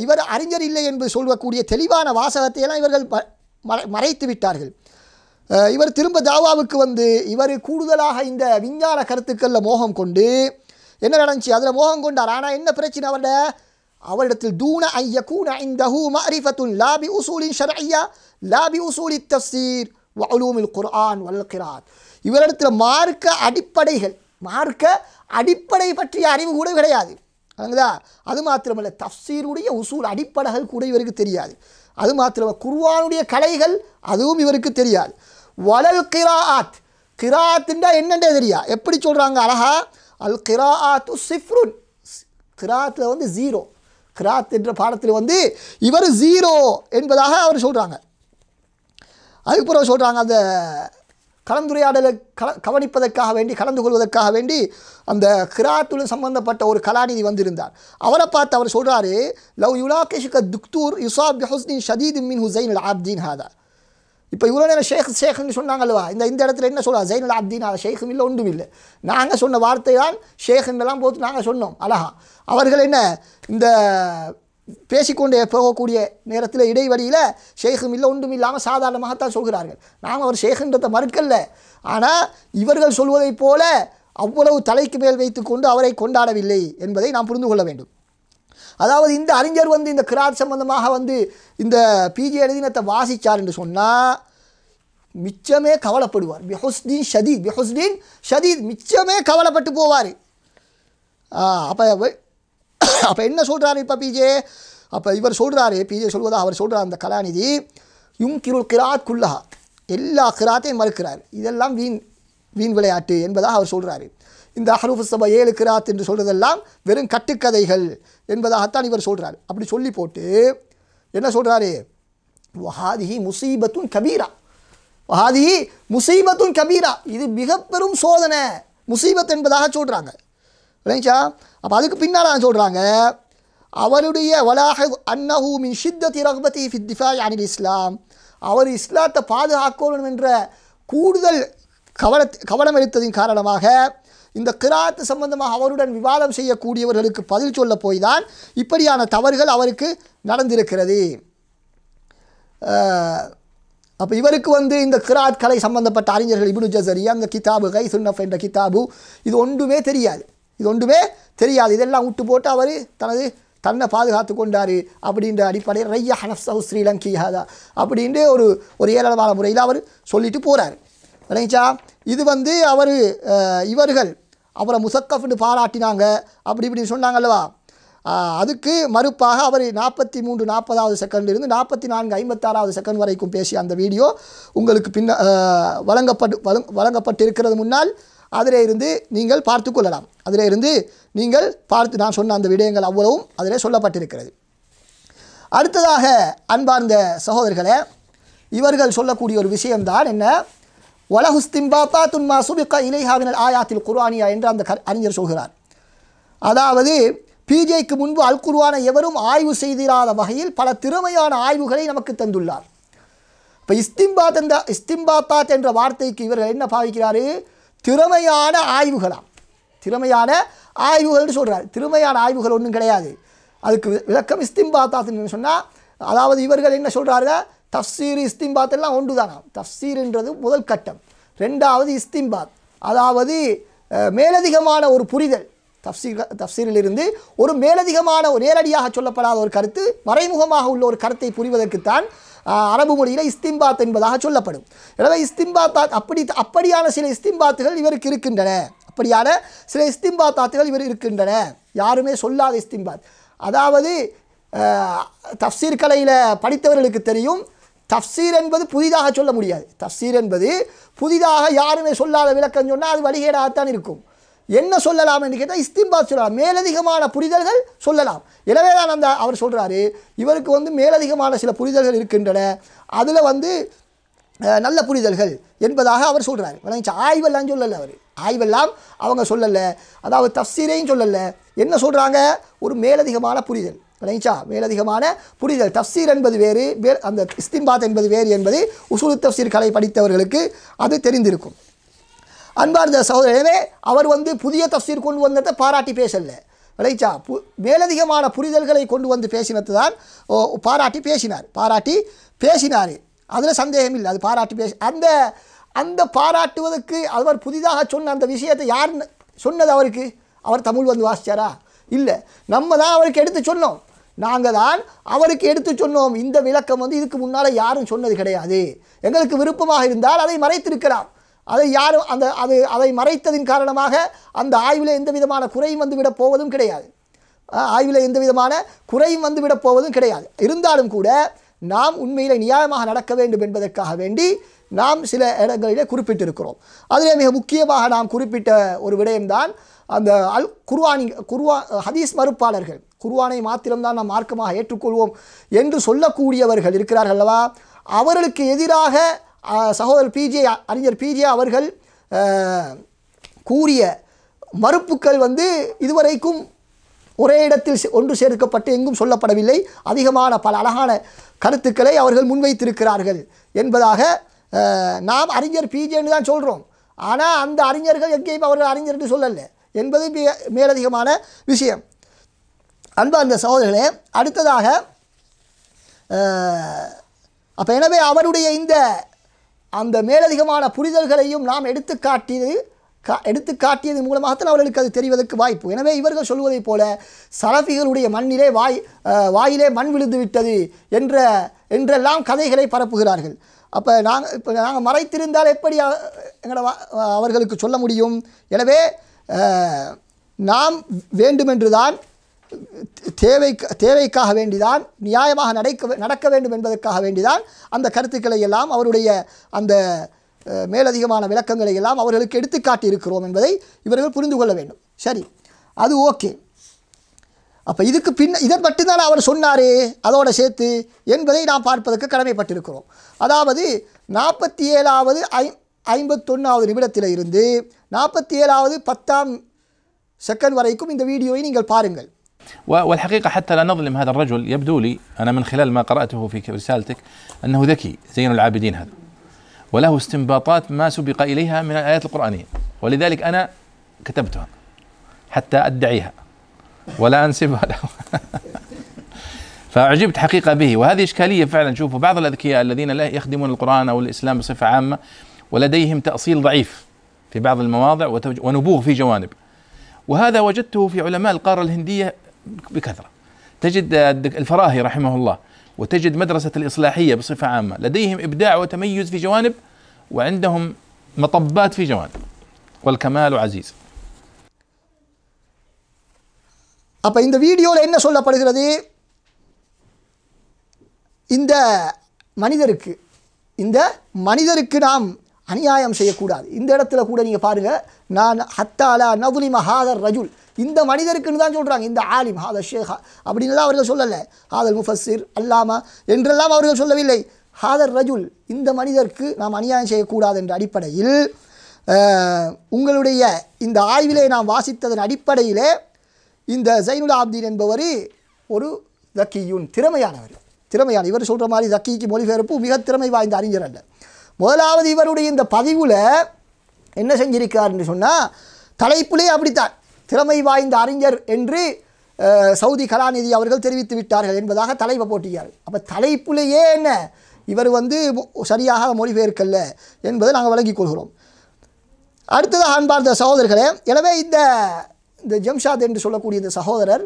இவர் அறிஞர் இல்லை என்று சொல்லக்கூடிய தெளிவான வாசகத்தை எல்லாம் இவர்கள் மறைத்து விட்டார்கள். இவர் திரும்ப தாவாவுக்கு வந்து இவர் கூடுதலாக இந்த விஞ்ஞான கருத்துக்களில் மோகம் கொண்டு என்ன நடந்துச்சு, அதில் மோகம் கொண்டார். ஆனால் என்ன பிரச்சனை அவரிடத்தில் தூண ஐயக்கூன இந்தஹு மஅரிஃபத்துன் லா பி உசூலின் ஷர்இய்யா லா பி உசூலி தஃப்சீர் வ உலூமில் குர்ஆன் வல் கிராத், இவரிடத்தில் மார்க்க அடிப்படை பற்றிய அறிவு கூட கிடையாது. அது மாத்திரமல்ல, தஃப்சீருடைய உசூல் அடிப்படைகள் கூட இவருக்கு தெரியாது. அது மாத்திரமல்ல, குர்ஆனுடைய கலைகள் அதுவும் இவருக்கு தெரியாது. வலல் கிராஅத், கிராஅத்துண்டா என்னென்றே தெரியா. எப்படி சொல்கிறாங்க அழகா, அல் கிராஅத்து சிஃப்ருன், கிராத்தில் வந்து ஜீரோ, கிராத் என்ற பாடத்தில் வந்து இவர் ஜீரோ என்பதாக அவர் சொல்கிறாங்க. அதுக்கப்புறம் சொல்கிறாங்க, அந்த கலந்துரையாடலை கவனிப்பதற்காக வேண்டி, கலந்து கொள்வதற்காக வேண்டி அந்த கிராத்துடன் சம்பந்தப்பட்ட ஒரு கலாநிதி வந்திருந்தார். அவரை பார்த்து அவர் சொல்கிறாரு, லவ் யுலாகிஷுக துக்தூர் யுசாப் பிஹுஸ்னின் ஷதீதின் மின் ஹுசைனுல் ஆப்தீன் ஹாதா. இப்போ இவ்வளோ நேரம் ஷேக்னு சொன்னாங்க அல்லவா, இந்த இடத்துல என்ன சொல்கிறா, ஜைனுல் ஆப்தீன் ஹாதா, ஷேக்கும் இல்லை ஒன்றும் இல்லை. நாங்கள் சொன்ன வார்த்தை தான் ஷேக்ன்றெல்லாம் போட்டு நாங்கள் சொன்னோம் அழகா. அவர்கள் என்ன இந்த பேசிக்கொண்டே போகக்கூடிய நேரத்தில் இடைவெளியில் ஷேக்கும் இல்லை ஒன்றும் இல்லாமல் சாதாரணமாகத்தான் சொல்கிறார்கள். நாம் அவர் ஷேக்குன்றதை மறுக்கல்ல, ஆனால் இவர்கள் சொல்வதைப் போல அவ்வளவு தலைக்கு மேல் வைத்து கொண்டு அவரை கொண்டாடவில்லை என்பதை நாம் புரிந்து கொள்ள வேண்டும். அதாவது இந்த அறிஞர் வந்து இந்த கிராத் சம்பந்தமாக வந்து இந்த பிஜே எழுதினத்தை வாசித்தார் என்று சொன்னால் மிச்சமே கவலைப்படுவார். பிஹுஸ்தீன் ஷதீத் மிச்சமே கவலைப்பட்டு போவார். அப்போ என்ன சொல்கிறாரு இப்போ பிஜே? அப்போ இவர் சொல்கிறாரு, பிஜே சொல்வதா அவர் சொல்கிறார், அந்த கலாநிதி யுங்கிருல் கிராத் குல்லஹா, எல்லா கிராத்தையும் மறுக்கிறார், இதெல்லாம் வீண் விளையாட்டு என்பதாக அவர் சொல்கிறாரு. இந்த அஹ்ரூஃபு சபா 7 கிராத் என்று சொல்கிறதெல்லாம் வெறும் கட்டுக்கதைகள் என்பதாகத்தான் இவர் சொல்கிறார். அப்படி சொல்லி போட்டு என்ன சொல்கிறாரு, வஹாதிஹி முசீபத்துன் கபீரா, இது மிக பெரும் சோதனை, முசீபத் என்பதாக சொல்கிறாங்க. இல்லைங்களா? அப்போ அதுக்கு பின்னால் சொல்கிறாங்க, அவருடைய வலாஹ் அன்னஹு மின் ஷித்தத்தி ரக்பதி ஃபி திஃபாய் அனில் இஸ்லாம், அவர் இஸ்லாத்தை பாதுகாக்கணும் என்ற கூடுதல் கவனம் எடுத்ததின் காரணமாக இந்த கிராத் சம்பந்தமாக அவருடன் விவாதம் செய்யக்கூடியவர்களுக்கு பதில் சொல்ல போய் தான் இப்படியான தவறுகள் அவருக்கு நடந்திருக்கிறது. அப்போ இவருக்கு வந்து இந்த கிராத் கலை சம்பந்தப்பட்ட அறிஞர்கள் இப்னு ஜஸரியா அந்த கிதாபு கைசுன் நஃப் என்ற கிதாபு இது ஒன்றுமே தெரியாது, இதெல்லாம் விட்டு போட்டு அவர் தன்னை பாதுகாத்து கொண்டார் அப்படின்ற அடிப்படையில் ரையா ஹனஃப்ஸஹு ஸ்ரீலங்கிஹாதா அப்படின்ட்டு ஒரு ஏளனமான முறையில் அவர் சொல்லிட்டு போகிறார். விளங்கிச்சா? இது வந்து இவர்கள் அவரை முசக்கஃப்னு பாராட்டினாங்க அப்படி இப்படின்னு சொன்னாங்கல்லவா, அதுக்கு மறுப்பாக அவர் 43-40வது செகண்டிலிருந்து 44-56வது செகண்ட் வரைக்கும் பேசிய அந்த வீடியோ உங்களுக்கு வழங்கப்பட்டிருக்கிறது முன்னால். அதில் இருந்து நீங்கள் பார்த்து கொள்ளலாம். அதில் இருந்து நீங்கள் பார்த்து நான் சொன்ன அந்த விடயங்கள் அவ்வளவும் அதிலே சொல்லப்பட்டிருக்கிறது. அடுத்ததாக அன்பார்ந்த சகோதரர்களே, இவர்கள் சொல்லக்கூடிய ஒரு விஷயம்தான் என்ன, வலஹுஸ்திம்பாத்தாத்துன் மா சுபிக இலைஹா மினல் ஆயாத்தில் குர்ஆனியா என்று அந்த அறிஞர் சொல்கிறார். அதாவது பிஜேக்கு முன்பு அல் குர்ஆனை எவரும் ஆய்வு செய்திராத வகையில் பல திறமையான ஆய்வுகளை நமக்கு தந்துள்ளார். இப்போ இஸ்திம்பாத்தாத் என்ற வார்த்தைக்கு இவர்கள் என்ன பாவிக்கிறாரு, திறமையான ஆய்வுகளாம். திறமையான ஆய்வுகள்னு சொல்கிறார். திறமையான ஆய்வுகள் ஒன்றும் கிடையாது. அதுக்கு விளக்கம் இஸ்திம்பாத்தாத்னு சொன்னால், அதாவது இவர்கள் என்ன சொல்கிறாங்க, தஃப்சீர் இஸ்திம்பாத் எல்லாம் ஒன்று தானாம். தஃப்சீர்ன்றது முதல் கட்டம், ரெண்டாவது இஸ்திம்பாத் அதாவது மேலதிகமான ஒரு புரிதல். தஃப்சீரிலிருந்து ஒரு மேலதிகமான ஒரு நேரடியாக சொல்லப்படாத ஒரு கருத்து, மறைமுகமாக உள்ள ஒரு கருத்தை புரிவதற்குத்தான் அரபு மொழியில் இஸ்திம்பாத் என்பதாக சொல்லப்படும். எனவே இஸ்திம்பாத்தாத் அப்படியான சில இஸ்திம்பாத்துகள் இவருக்கு இருக்கின்றன. இவர் இருக்கின்றன, யாருமே சொல்லாத இஸ்திம்பாத். அதாவது தஃப்சீர் கலையில் படித்தவர்களுக்கு தெரியும், தஃப்சீர் என்பது புதிதாக சொல்ல முடியாது. தஃப்சீர் என்பது புதிதாக யாருமே சொல்லாத விளக்கம் சொன்னால் அது வழிகேடாகத்தான் இருக்கும். என்ன சொல்லலாம் என்று கேட்டால் இஸ்திம்பாத் சொல்லலாம், மேலதிகமான புரிதல்கள் சொல்லலாம். எனவே தான் அவர் சொல்கிறாரு, இவருக்கு வந்து மேலதிகமான சில புரிதல்கள் இருக்கின்றன, அதில் வந்து நல்ல புரிதல்கள் என்பதாக அவர் சொல்கிறார். ஆய்வெல்லாம் சொல்லலை, ஆய்வெல்லாம் அவங்க சொல்லலை, அதாவது தஃப்சீரையும் சொல்லலை. என்ன சொல்கிறாங்க, ஒரு மேலதிகமான புரிதல். மேலதிகமான புரிதல். தஃப்சீர் என்பது வேறு, அந்த இஸ்திம்பாத் என்பது வேறு என்பது உசூல் தஃப்சீர் கலை படித்தவர்களுக்கு அது தெரிந்திருக்கும். அன்பார்ந்த சகோதரனே, அவர் வந்து புதிய தஃப்சீர் கொண்டு வந்ததை பாராட்டி பேசலை. மேலதிகமான புரிதல்களை கொண்டு வந்து பேசினது தான் பாராட்டி பேசினார். அதில் சந்தேகம் இல்லை. அது பாராட்டி அந்த பாராட்டுவதற்கு அவர் புதிதாக சொன்ன அந்த விஷயத்தை யார் சொன்னது அவருக்கு? அவர் தமிழ் வந்து வாசித்தாரா? இல்லை, நம்ம தான் அவருக்கு எடுத்து சொன்னோம். நாங்கள் தான் அவருக்கு எடுத்து சொன்னோம். இந்த விளக்கம் வந்து இதுக்கு முன்னால் யாரும் சொன்னது கிடையாது. எங்களுக்கு விருப்பமாக இருந்தால் அதை மறைத்திருக்கலாம். அதை யாரும் அதை மறைத்ததின் காரணமாக அந்த ஆய்வில் எந்த விதமான குறையும் வந்துவிடப் போவதும் கிடையாது. இருந்தாலும் கூட நாம் உண்மையில் நியாயமாக நடக்க வேண்டும் என்பதற்காக வேண்டி நாம் சில இடங்களிலே குறிப்பிட்டிருக்கிறோம். அதிலே மிக முக்கியமாக நாம் குறிப்பிட்ட ஒரு விடயம்தான் அந்த ஹதீஸ் மறுப்பாளர்கள். குர்ஆனை மாத்திரம்தான் நாம் மார்க்கமாக ஏற்றுக்கொள்வோம் என்று சொல்லக்கூடியவர்கள் இருக்கிறார்கள் அல்லவா, அவர்களுக்கு எதிராக சகோதரர் அறிஞர் பிஜே அவர்கள் கூறிய மறுப்புகள் வந்து இதுவரைக்கும் ஒரே இடத்தில் ஒன்று சேர்க்கப்பட்டு எங்கும் சொல்லப்படவில்லை. அதிகமான பல அழகான கருத்துக்களை அவர்கள் முன்வைத்திருக்கிறார்கள் என்பதாக நாம் அறிஞர் பிஜேன்னு தான் சொல்கிறோம். ஆனால் அந்த அறிஞர்கள் எங்கேயும் அவர்கள் அறிஞர் என்று சொல்லலை என்பது மேலதிகமான விஷயம். அன்பார்ந்த சகோதரர்களே, அடுத்ததாக அப்போ எனவே அவருடைய அந்த மேலதிகமான புரிதல்களையும் நாம் எடுத்துக்காட்டியது மூலமாகத்தான் அவர்களுக்கு அது தெரிவதற்கு வாய்ப்பு. எனவே இவர்கள் சொல்வதைப் போல சலஃபிகளுடைய மண்ணிலே வாயிலே மண் விழுந்து விட்டது என்றெல்லாம் கதைகளை பரப்புகிறார்கள். அப்போ நாங்கள் மறைத்திருந்தால் எப்படி அவர்களுக்கு சொல்ல முடியும்? எனவே நாம் வேண்டுமென்றுதான் தேவைக்காக வேண்டிதான், நியாயமாக நடக்க வேண்டும் என்பதற்காக வேண்டிதான் அந்த கருத்துக்களை எல்லாம் அவருடைய அந்த மேலதிகமான விளக்கங்களை எல்லாம் அவர்களுக்கு எடுத்துக்காட்டி இருக்கிறோம் என்பதை இவர்கள் புரிந்து கொள்ள வேண்டும். சரி, அது ஓகே. அப்போ இதை மட்டும்தான் அவர் சொன்னார் அதோடு சேர்த்து என்பதை நாம் பார்ப்பதற்கு கடமைப்பட்டிருக்கிறோம். அதாவது 47வது 51வது நிமிடத்தில் இருந்து 47வது 10ஆம் செகண்ட் வரைக்கும் இந்த வீடியோவை நீங்கள் பாருங்கள். والحقيقة حتى لا نظلم هذا الرجل، يبدو لي أنا من خلال ما قرأته في رسالتك أنه ذكي زين العابدين هذا، وله استنباطات ما سبق إليها من الآيات القرآنية، ولذلك أنا كتبتها حتى أدعيها ولا أنسبها له. فأعجبت حقيقة به، وهذه إشكالية فعلا. شوفوا بعض الأذكياء الذين لا يخدمون القرآن أو الإسلام بصفة عامة ولديهم تأصيل ضعيف في بعض المواضع ونبوغ في جوانب، وهذا وجدته في علماء القارة الهندية بكثرة. تجد الفراهي رحمه الله، وتجد مدرسة الإصلاحية بصفة عامة لديهم إبداع وتميز في جوانب، وعندهم مطبات في جوانب، والكمال عزيز. அப்போ இந்த வீடியோவில் என்ன சொல்லப்படுகிறது? இந்த மனிதருக்கு நாம் அநியாயம் செய்யக்கூடாது. இந்த இடத்துல கூட நீங்கள் பாருங்கள், நான் ஹத்தாலா நதுலி மஹாதர் ரஜுல், இந்த மனிதருக்குன்னு தான் சொல்கிறாங்க. இந்த ஆலிம் ஹாதர் ஷேஹா அப்படின்லாம் அவர்கள் சொல்லலை. ஹாதர் முஃபஸ்ஸிர் அல்லாமா என்றெல்லாம் அவர்கள் சொல்லவில்லை. ஹாதர் ரஜுல், இந்த மனிதருக்கு நாம் அநியாயம் செய்யக்கூடாது என்ற அடிப்படையில் உங்களுடைய இந்த ஆய்விலே நாம் வாசித்ததன் அடிப்படையிலே இந்த ஜைனுல் ஆப்தீன் என்பவர் ஒரு ஜக்கியுன், திறமையானவர். இவர் சொல்கிற மாதிரி ஜக்கிக்கு மொழிபெயர்ப்பு மிக திறமை வாய்ந்த அறிஞர் அல்ல. முதலாவது இவருடைய இந்த பதிவில் என்ன செஞ்சிருக்கார் என்று சொன்னால், தலைப்பிலே அப்படித்தான் திறமை வாய்ந்த அறிஞர் என்று சவுதி கலாநிதி அவர்கள் தெரிவித்து விட்டார்கள் என்பதாக தலைப்பை போட்டியார். அப்போ தலைப்பிலேயே என்ன இவர் சரியாக மொழிபெயர்க்கல்ல என்பதை நாங்கள் வழங்கிக் கொள்கிறோம். அடுத்ததாக அன்பார்ந்த சகோதரர்களே, எனவே இந்த ஜம்ஷாத் என்று சொல்லக்கூடிய இந்த சகோதரர்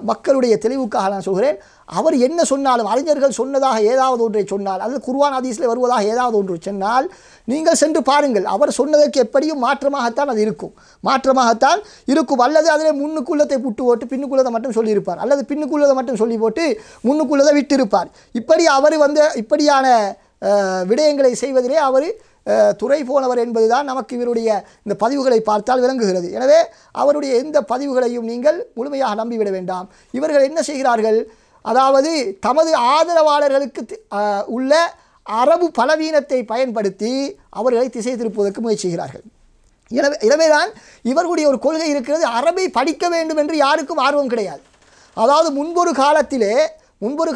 மக்களுடைய தெளிவுக்காக நான் சொல்கிறேன், அவர் என்ன சொன்னாலும், அறிஞர்கள் சொன்னதாக ஏதாவது ஒன்றை சொன்னால், அல்லது குர்ஆன் ஹதீஸில் வருவதாக ஏதாவது ஒன்று சொன்னால் நீங்கள் சென்று பாருங்கள். அவர் சொன்னதற்கு எப்படியும் மாற்றமாகத்தான் அது இருக்கும், அல்லது அதில் முன்னுக்குள்ளத்தை புட்டு போட்டு பின்னுக்குள்ளதை மட்டும் சொல்லியிருப்பார், அல்லது பின்னுக்குள்ளதை மட்டும் சொல்லி போட்டு முன்னுக்குள்ளதை விட்டிருப்பார். இப்படி அவர் இப்படியான விடயங்களை செய்வதிலே அவர் துறை போனவர் என்பதுதான் நமக்கு இவருடைய இந்த பதிவுகளை பார்த்தால் விளங்குகிறது. எனவே அவருடைய எந்த பதிவுகளையும் நீங்கள் முழுமையாக நம்பிவிட வேண்டாம். இவர்கள் என்ன செய்கிறார்கள், அதாவது தமது ஆதரவாளர்களுக்கு உள்ள அரபு பலவீனத்தை பயன்படுத்தி அவர்களை திசை திருப்புவதற்கு முயற்சி செய்கிறார்கள். எனவேதான் இவர்களுடைய ஒரு கொள்கை இருக்கிறது, அரபை படிக்க வேண்டும் என்று யாருக்கும் ஆர்வம் கிடையாது. அதாவது முன்பொரு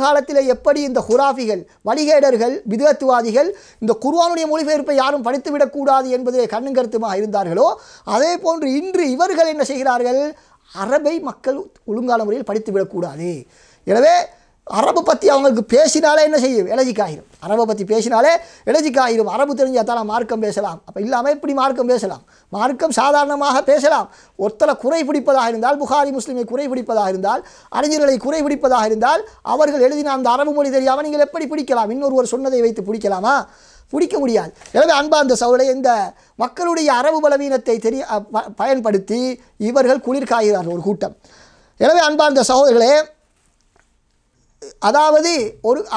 காலத்திலே எப்படி இந்த ஹுராஃபிகள், வழிகேடர்கள், பிதஅத்துவாதிகள் இந்த குர்ஆனுடைய மொழிபெயர்ப்பை யாரும் படித்துவிடக்கூடாது என்பதிலே கண்ணும் கருத்துமாக இருந்தார்களோ, அதே போன்று இன்று இவர்கள் என்ன செய்கிறார்கள், அரபை மக்கள் ஒழுங்கான முறையில் படித்துவிடக்கூடாது. எனவே அரபு பற்றி அவங்களுக்கு பேசினாலே என்ன செய்யும், எலர்ஜிக்காயிரும். அரபை பற்றி பேசினாலே எலர்ஜிக்காயிரும். அரபு தெரிஞ்சால் தான் மார்க்கம் பேசலாம், அப்போ இல்லாமல் எப்படி மார்க்கம் பேசலாம்? மார்க்கம் சாதாரணமாக பேசலாம். ஒருத்தரை குறை பிடிப்பதாக இருந்தால், புகாரி முஸ்லிமை குறை பிடிப்பதாக இருந்தால், அறிஞர்களை குறை பிடிப்பதாக இருந்தால், அவர்கள் எழுதின அந்த அரபு மொழி தெரியாமல் நீங்கள் எப்படி பிடிக்கலாம்? இன்னொருவர் சொன்னதை வைத்து பிடிக்கலாமா? பிடிக்க முடியாது. எனவே அன்பார்ந்த சகோதரர்களே, இந்த மக்களுடைய அரபு பலவீனத்தை பயன்படுத்தி இவர்கள் குளிர்காய்கிறார்கள் ஒரு கூட்டம். எனவே அன்பார்ந்த சகோதரர்களே, அதாவது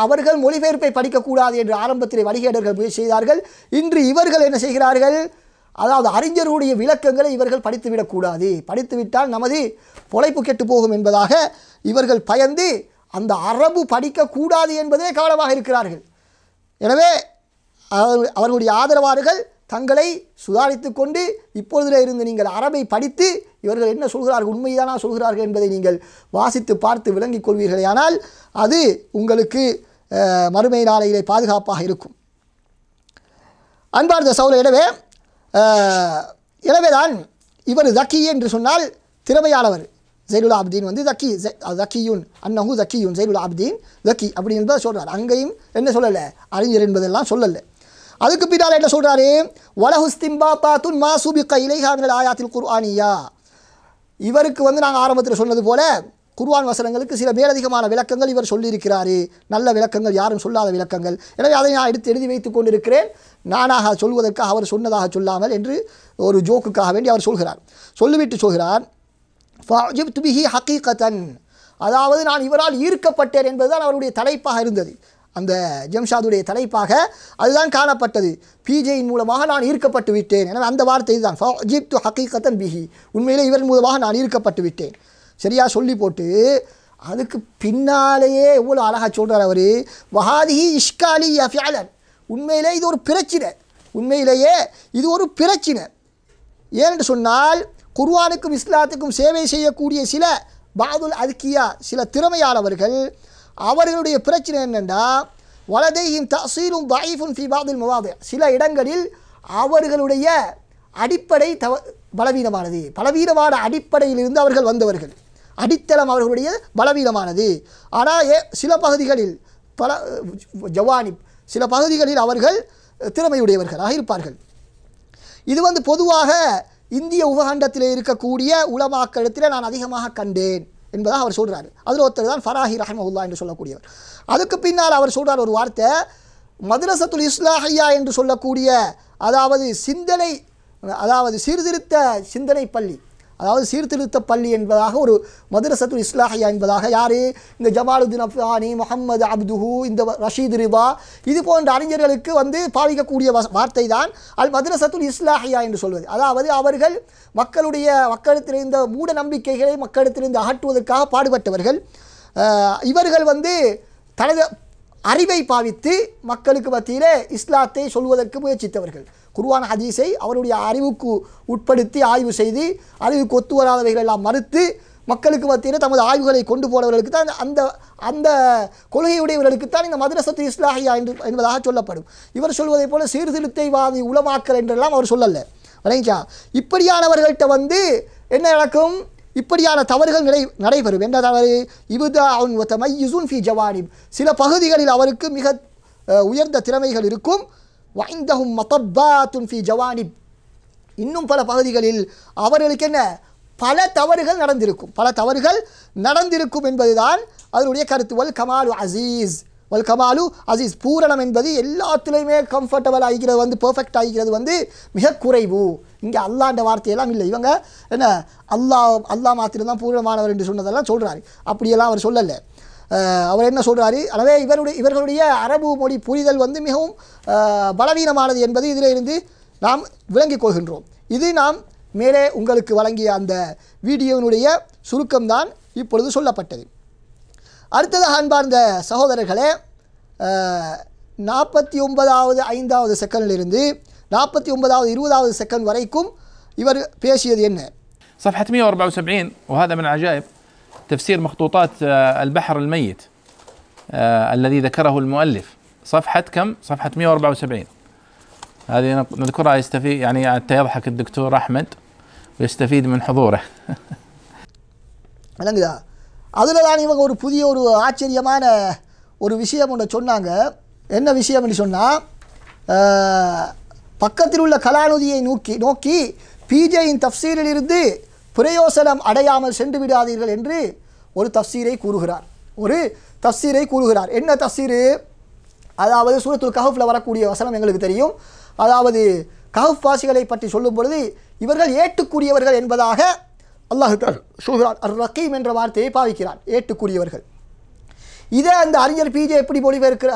அவர்கள் மொழிபெயர்ப்பை படிக்கக்கூடாது என்று ஆரம்பத்தில் வழிகேடர்கள் முயற்சி செய்தார்கள். இன்று இவர்கள் என்ன செய்கிறார்கள், அதாவது அறிஞர்களுடைய விளக்கங்களை இவர்கள் படித்துவிடக்கூடாது, படித்துவிட்டால் நமது பொழைப்பு கெட்டு போகும் என்பதாக இவர்கள் பயந்து அந்த அரபு படிக்கக்கூடாது என்பதே கவனமாக இருக்கிறார்கள். எனவே அவர்களுடைய ஆதரவாளர்கள் தங்களை சுதாரித்து கொண்டு இப்பொழுதில் இருந்து நீங்கள் அரபை படித்து இவர்கள் என்ன சொல்கிறார்கள், உண்மைதானா சொல்கிறார்கள் என்பதை நீங்கள் வாசித்து பார்த்து விளங்கிக் கொள்வீர்களேயானால் அது உங்களுக்கு மறுமை நாளையிலே பாதுகாப்பாக இருக்கும். அன்பார்ந்த சகோதரர்களே, எனவேதான் இவர் ஜக்கி என்று சொன்னால் திறமையானவர். ஜைனுல் ஆப்தீன் ஜக்கியுன் அன்னஹு ஜக்கியுன், ஜைனுல் ஆப்தீன் ஜக்கி அப்படி என்பதை சொல்கிறார். அங்கேயும் என்ன சொல்லலை, அறிஞர் என்பதெல்லாம் சொல்லலை. அதுக்கு பின்னால் என்ன சொல்கிறாரு, வலஹுஸ்திம்பாத்தாத்துன் மா சுபிக இலைஹா மினல் ஆயாத்தில் குர்ஆனியா. இவருக்கு நாங்கள் ஆரம்பத்தில் சொன்னது போல குர்ஆன் வசனங்களுக்கு சில மேலதிகமான விளக்கங்கள் இவர் சொல்லியிருக்கிறாரு, நல்ல விளக்கங்கள், யாரும் சொல்லாத விளக்கங்கள். எனவே அதை நான் எழுதி வைத்துக் கொண்டிருக்கிறேன், நானாக சொல்வதற்காக அவர் சொன்னதாக சொல்லாமல் என்று ஒரு ஜோக்குக்காக வேண்டி அவர் சொல்கிறார். சொல்லிவிட்டு சொல்கிறார், ஃபஅஜிப்து பிஹி ஹகீகத்தன், அதாவது நான் இவரால் ஈர்க்கப்பட்டேன் என்பதுதான் அவருடைய தலைப்பாக இருந்தது. அந்த ஜம்ஷாதுடைய தலைப்பாக அதுதான் காணப்பட்டது. பிஜேயின் மூலமாக நான் ஈர்க்கப்பட்டு விட்டேன். எனவே அந்த வார்த்தை இதுதான், ஃபஅஜிப்து ஹகீகத்தன் பிஹி, உண்மையிலே இவரின் மூலமாக நான் ஈர்க்கப்பட்டு விட்டேன். சரியாக சொல்லி போட்டு அதுக்கு பின்னாலேயே எவ்வளோ அழகாக சொல்கிறார் அவர், வஹாதிஹி இஷ்காலி ஃபிஅலன், உண்மையிலே இது ஒரு பிரச்சினை, உண்மையிலேயே இது ஒரு பிரச்சினை. ஏனென்று சொன்னால் குர்ஆனுக்கும் இஸ்லாத்துக்கும் சேவை செய்யக்கூடிய சில பாதுல் அத்கியா, சில திறமையானவர்கள், அவர்களுடைய பிரச்சனை என்னென்னா வலதையும் தசீலும் தாயிஃபுன் ஃபி பாதில் மவாதி, சில இடங்களில் அவர்களுடைய அடிப்படை பலவீனமானது. பலவீனமான அடிப்படையிலிருந்து அவர்கள் வந்தவர்கள். அடித்தளம் அவர்களுடைய பலவீனமானது. ஆனால் சில பகுதிகளில் ஜவானிப் சில பகுதிகளில் அவர்கள் திறமையுடையவர்களாக இருப்பார்கள். இது பொதுவாக இந்திய உபகண்டத்தில் இருக்கக்கூடிய உலமாக்களிடத்தில் நான் அதிகமாக கண்டேன் என்பதாக அவர் சொல்கிறார். அதில் ஒருத்தர் தான் ஃபராஹி ரஹ்மஹுல்லாஹ் என்று சொல்லக்கூடியவர். அதுக்கு பின்னால் அவர் சொல்கிறார் ஒரு வார்த்தை, மதரசத்துல் இஸ்லாஹியா என்று சொல்லக்கூடிய அதாவது சிந்தனை, அதாவது சீர்திருத்த சிந்தனை பள்ளி, அதாவது சீர்திருத்த பள்ளி என்பதாக ஒரு மதரசத்துல் இஸ்லாஹியா என்பதாக யார், இந்த ஜமாலுதீன் அஃபானி, முஹம்மது அப்துஹு, இந்த ரஷீத் ரிவா, இது போன்ற அறிஞர்களுக்கு பாவிக்கக்கூடிய வார்த்தை தான் அல் மதரசத்துல் இஸ்லாஹியா என்று சொல்வது. அதாவது அவர்கள் மக்களிடத்திலிருந்த மூட நம்பிக்கைகளை மக்களிடத்திலிருந்து அகற்றுவதற்காக பாடுபட்டவர்கள். இவர்கள் தனது அறிவை பாவித்து மக்களுக்கு மத்தியிலே இஸ்லாத்தை சொல்வதற்கு முயற்சித்தவர்கள். குர்ஆன் ஹதீஸை அவருடைய அறிவுக்கு உட்படுத்தி ஆய்வு செய்து அறிவுக்கு ஒத்து வராதவைகள் எல்லாம் மறுத்து மக்களுக்கு மத்தியில் தமது ஆய்வுகளை கொண்டு போனவர்களுக்கு தான் அந்த கொள்கையுடையவர்களுக்கு தான் இந்த மதரசத்து இஸ்லாஹியா என்பதாக சொல்லப்படும். இவர் சொல்வதை போல சீர்திருத்தைவாதி உலமாக்கல் என்றெல்லாம் அவர் சொல்லலை. வரைஞ்சா இப்படியானவர்கள்ட்ட என்ன நடக்கும், இப்படியான தவறுகள் நடைபெறும். என்ன தவறு? இப்தாஉன் வ தமையுஸுன் ஃபீ ஜவானிப், சில பகுதிகளில் அவருக்கு மிக உயர்ந்த திறமைகள் இருக்கும். வஇந்தஹும் மதப்பாத்துன் ஃபீ ஜவானிப், இன்னும் பல பகுதிகளில் அவர்களுக்கு பல தவறுகள் நடந்திருக்கும் என்பதுதான் அதனுடைய கருத்து. வல் கமாலு அசீஸ், பூரணம் என்பது எல்லாத்துலேயுமே கம்ஃபர்டபுள் ஆகிக்கிறது, பெர்ஃபெக்ட் ஆகிக்கிறது மிக குறைவு. இங்கே அல்லாண்ட வார்த்தையெல்லாம் இல்லை. இவங்க அல்லாஹ் மாத்திரம்தான் பூரணமானவர் என்று சொன்னதெல்லாம் சொல்கிறாரு. அப்படியெல்லாம் அவர் சொல்லலை. அவர் என்ன சொல்கிறாரு, எனவே இவர்களுடைய அரபு மொழி புரிதல் மிகவும் பலவீனமானது என்பது இதில் இருந்து நாம் விளங்கிக் கொள்கின்றோம். இது நாம் மேலே உங்களுக்கு வழங்கிய அந்த வீடியோவினுடைய சுருக்கம்தான் இப்பொழுது சொல்லப்பட்டது. அடுத்ததாக அன்பார்ந்த சகோதரர்களே, 49வது 5வது செகண்டிலிருந்து 49வது 20வது செகண்ட் வரைக்கும் இவர் பேசியது என்ன? صفحة 174 وهذا من عجائب تفسير مخطوطات البحر الميت الذي ذكره المؤلف. صفحة كم؟ صفحة 174. هذه نذكرها يستفيد يعني حتى يضحك الدكتور أحمد ويستفيد من حضوره. விளங்குதா? அதில் தான் இவங்க ஒரு புதிய ஒரு ஆச்சரியமான ஒரு விஷயம் ஒன்று சொன்னாங்க. என்ன விஷயம் என்று சொன்னால், பக்கத்தில் உள்ள கலாநிதியை நோக்கி பிஜேயின் தஃப்சீரிலிருந்து பிரயோசனம் அடையாமல் சென்று விடாதீர்கள் என்று ஒரு தஃப்சீரை கூறுகிறார். என்ன தஃப்சீரு? அதாவது சூரத்துல் கஹஃப்ல வரக்கூடிய வசனம் எங்களுக்கு தெரியும். அதாவது கஹஃப் வாசிகளை பற்றி சொல்லும் பொழுது இவர்கள் ஏட்டுக்குரியவர்கள் என்பதாக அல்லாஹ் சொல்கிறான். அர் ரகீம் என்ற வார்த்தையை பாவிக்கிறான், ஏட்டுக்குரியவர்கள். இதை அந்த அறிஞர் பிஜே எப்படி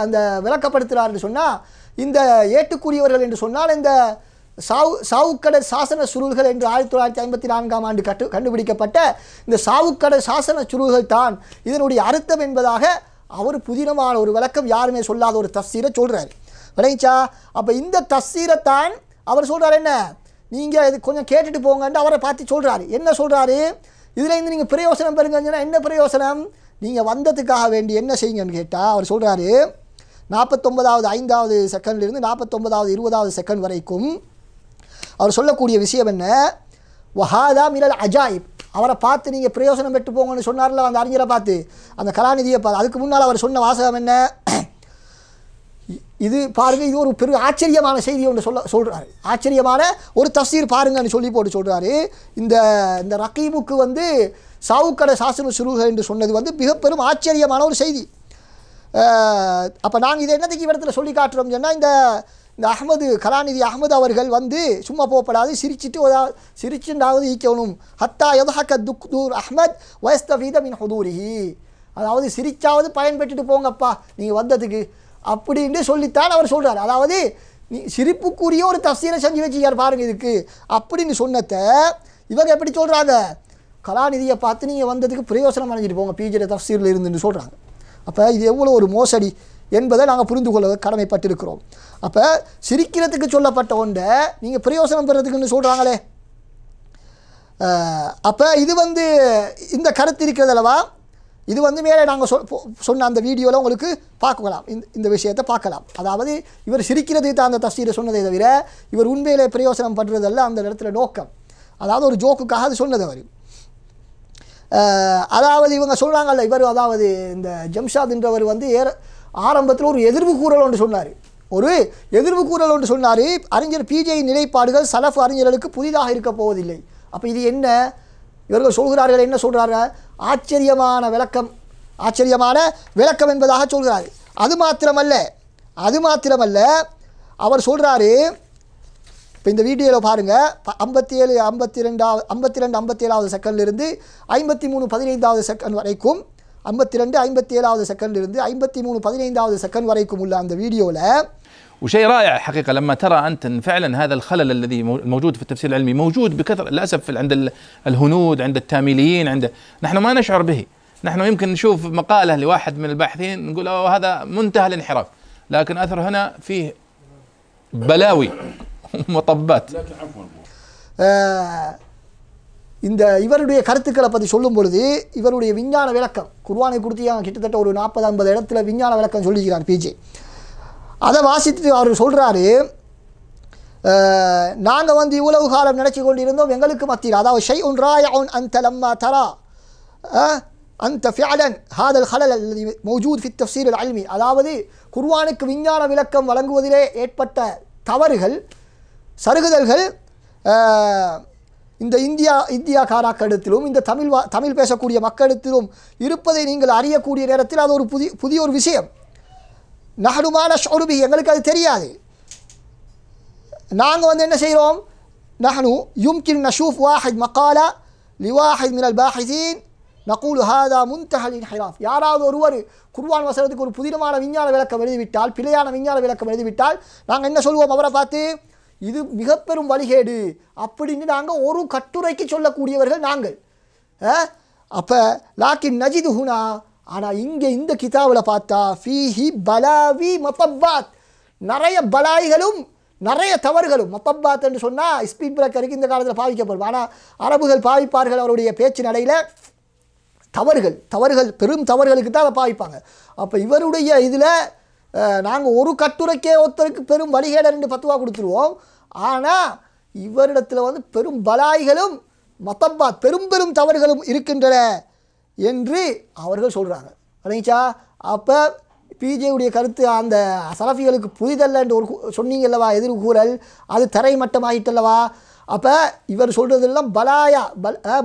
அந்த விளக்கப்படுத்துகிறார் என்று சொன்னால், இந்த ஏட்டுக்குரியவர்கள் என்று சொன்னால் இந்த சாவுக்கடல் சாசன சுருள்கள் என்று 1954ஆம் ஆண்டு கண்டுபிடிக்கப்பட்ட இந்த சாவுக்கடல் சாசன சுருள்கள் தான் இதனுடைய அர்த்தம் என்பதாக அவர் புதினமான ஒரு விளக்கம், யாருமே சொல்லாத ஒரு தஃப்சீரை சொல்கிறார். விளைச்சா? அப்போ இந்த தஃப்சீரைத்தான் அவர் சொல்கிறார், என்ன நீங்கள் இது கொஞ்சம் கேட்டுட்டு போங்கன்னு அவரை பார்த்து சொல்கிறாரு. என்ன சொல்கிறாரு? இதில் இருந்து நீங்கள் பிரயோசனம் பெறுங்கன்னா என்ன பிரயோசனம்? நீங்கள் வந்ததுக்காக வேண்டி என்ன செய்யுங்கன்னு கேட்டால் அவர் சொல்கிறாரு, 49வது 5வது செகண்ட்லேருந்து 49வது 20வது செகண்ட் வரைக்கும் அவர் சொல்லக்கூடிய விஷயம் என்ன? வஹாதா மினல் அஜாயிப். அவரை பார்த்து நீங்கள் பிரயோசனம் பெற்று போங்கன்னு சொன்னார்ல அந்த அறிஞரை பார்த்து, அந்த கலாநிதியை பார்த்து. அதுக்கு முன்னால் அவர் சொன்ன வாசகம் என்ன? இது பாருங்கள், இது ஒரு பெரிய ஆச்சரியமான செய்தி ஒன்று சொல்கிறாரு. ஆச்சரியமான ஒரு தஃப்சீர் பாருங்கன்னு சொல்லி போட்டு சொல்கிறாரு. இந்த ரகீமுக்கு சாவுக்கடை சாசன சுருக என்று சொன்னது மிக பெரும் ஆச்சரியமான ஒரு செய்தி. அப்போ நாங்கள் இதை என்னத்துக்கு இடத்துல சொல்லி காட்டுறோம் சொன்னால், இந்த கலாநிதி அஹ்மது அவர்கள் சும்மா போகப்படாது, சிரிச்சுண்டாவது ஈக்கணும். ஹத்தா யதஹக்க துக்தூர் அஹ்மத் வயஸ்தஃபீத மின் ஹுதூரிஹி, அதாவது சிரிச்சாவது பயன்பெற்றுட்டு போங்கப்பா நீங்கள் வந்ததுக்கு அப்படின்னு சொல்லித்தான் அவர் சொல்கிறார். அதாவது நீ சிரிப்புக்குரிய ஒரு தஃப்சீரை செஞ்சு வச்சுக்கார் பாருங்க இதுக்கு அப்படின்னு சொன்னதை இவங்க எப்படி சொல்கிறாங்க? கலாநிதியை பார்த்து நீங்கள் வந்ததுக்கு பிரயோசனம் அடைஞ்சிட்டு போங்க பிஜே தஃப்சீரில் இருந்துன்னு சொல்கிறாங்க. அப்போ இது எவ்வளோ ஒரு மோசடி என்பதை நாங்கள் புரிந்து கொள்ள கடமைப்பட்டிருக்கிறோம். அப்போ சிரிக்கிறதுக்கு சொல்லப்பட்ட ஒன்றை நீங்கள் பிரயோசனம் பெறதுக்குன்னு சொல்கிறாங்களே. அப்போ இது இந்த கருத்து இருக்கிறது அல்லவா, இது மேலே நாங்கள் சொன்ன அந்த வீடியோவில் உங்களுக்கு பார்க்கலாம், இந்த விஷயத்தை பார்க்கலாம். அதாவது இவர் சிரிக்கிறதுக்கு தான் அந்த தஃப்சீரை சொன்னதை தவிர இவர் உண்மையிலே பிரயோசனம் பண்ணுறதல்ல அந்த இடத்துல நோக்கம். அதாவது ஒரு ஜோக்குக்காக அது சொன்னது அவர். அதாவது இவங்க சொல்கிறாங்கல்ல, இவர் அதாவது இந்த ஜம்ஷாத்ன்றவர் வந்து ஆரம்பத்தில் ஒரு எதிர்வு கூறல் ஒன்று சொன்னார். ஒரு எதிர்வு கூறல் ஒன்று சொன்னார். அறிஞர் பிஜேயின் நிலைப்பாடுகள் சலஃப் அறிஞர்களுக்கு புதிதாக இருக்க போவதில்லை. அப்போ இது என்ன? இவர்கள் சொல்கிறார்கள், என்ன சொல்கிறார்கள்? ஆச்சரியமான விளக்கம் என்பதாக சொல்கிறார். அது மாத்திரமல்ல அவர் சொல்கிறாரு. இப்போ இந்த வீடியோவில் பாருங்கள், 57வது செகண்ட்லேருந்து 53:15 செகண்ட் வரைக்கும், 57வது செகண்ட்லேருந்து 53:15 செகண்ட் வரைக்கும் உள்ள அந்த வீடியோவில் وشيء رائع حقيقة لما ترى أنت أن فعلا هذا الخلل الذي موجود في التفسير العلمي موجود بكثرة للأسف عند الهنود، عند التاميليين، نحن ما نشعر به. نحن يمكن نشوف مقالة لواحد من الباحثين نقول هذا منتهى الانحراف، لكن أثر هنا فيه بلاوي مطبات. இந்த இவருடைய கருத்துக்களை பற்றி சொல்லும் பொழுது இவருடைய விஞ்ஞான விளக்கம் குர்ஆனை குறித்து கிட்டத்தட்ட ஒரு 40-50 இடத்துல விஞ்ஞான விளக்கம் சொல்லிக்கிறார் பிஜே. அதை வாசித்து அவர் சொல்கிறாரு, நாங்கள் வந்து இவ்வளவு காலம் நினச்சி கொண்டிருந்தோம் எங்களுக்கு மத்தியில், அதாவது ஷைஉன் ராயிஉன் அன்த லம்மா தரா அன்த ஃபிஅலன் ஹாதல் ஹலல் அல்லதி மௌஜூத் ஃபி தஃப்ஸீர் அல் இல்மி, அதாவது குர்ஆனுக்கு விஞ்ஞான விளக்கம் வழங்குவதிலே ஏற்பட்ட தவறுகள், சருகுதல்கள் இந்த இந்தியாக்காரர்களிடத்திலும் இந்த தமிழ் பேசக்கூடிய மக்களிடத்திலும் இருப்பதை நீங்கள் அறியக்கூடிய நேரத்தில் அது ஒரு புதிய ஒரு விஷயம். நஹ்னுமான ஷுருபி, எங்களுக்கு அது தெரியாது. நாங்கள் வந்து என்ன செய்கிறோம்? நஹ்னு யும்கின் நஷூஃப் வாஹித் மகாலா லிவாஹித் மினல் பாஹிதீன் நகூலு ஹாதா முன்தஹல் இன்ஹிராஃப். யாராவது ஒருவர் குர்ஆன் வசனத்துக்கு ஒரு புதினமான விஞ்ஞான விளக்கம் எழுதிவிட்டால், பிழையான விஞ்ஞான விளக்கம் எழுதிவிட்டால் நாங்கள் என்ன சொல்லுவோம்? அவரை பார்த்து இது மிக பெரும் வழிகேடு அப்படின்னு நாங்கள் ஒரு கட்டுரைக்கு சொல்லக்கூடியவர்கள் நாங்கள். அப்போ லாக்கின் நஜிது ஹுனா, ஆனால் இங்கே இந்த கிதாபில் பார்த்தா ஃபீஹி பலாவி மத்தப்பாத், நிறைய பலாய்களும் நிறைய தவறுகளும். மத்தப்பாத் என்று சொன்னால் ஸ்பீட் பிரேக்கருக்கு இந்த காலத்தில் பாவிக்கப்படும், ஆனால் அரபுகள் பாவிப்பார்கள் அவருடைய பேச்சு நடையில் தவறுகள் பெரும் தவறுகளுக்கு தான் அதை பாவிப்பாங்க. அப்போ இவருடைய இதில் நாங்கள் ஒரு கட்டுரைக்கே ஒருத்தருக்கு பெரும் வழிகேடர் என்று பத்துவா கொடுத்துருவோம். ஆனால் இவரிடத்தில் வந்து பெரும் பலாய்களும் மத்தப்பாத் பெரும் தவறுகளும் இருக்கின்றன என்று அவர்கள் சொல்கிறாங்க. சரிங்களா? அப்போ பிஜேயுடைய கருத்து அந்த சலஃபிகளுக்கு புதிதல்ல என்று ஒரு சொன்னீங்கல்லவா எதிர்வு கூறல், அது தரைமட்டமாகிட்டல்லவா. அப்போ இவர் சொல்கிறதெல்லாம்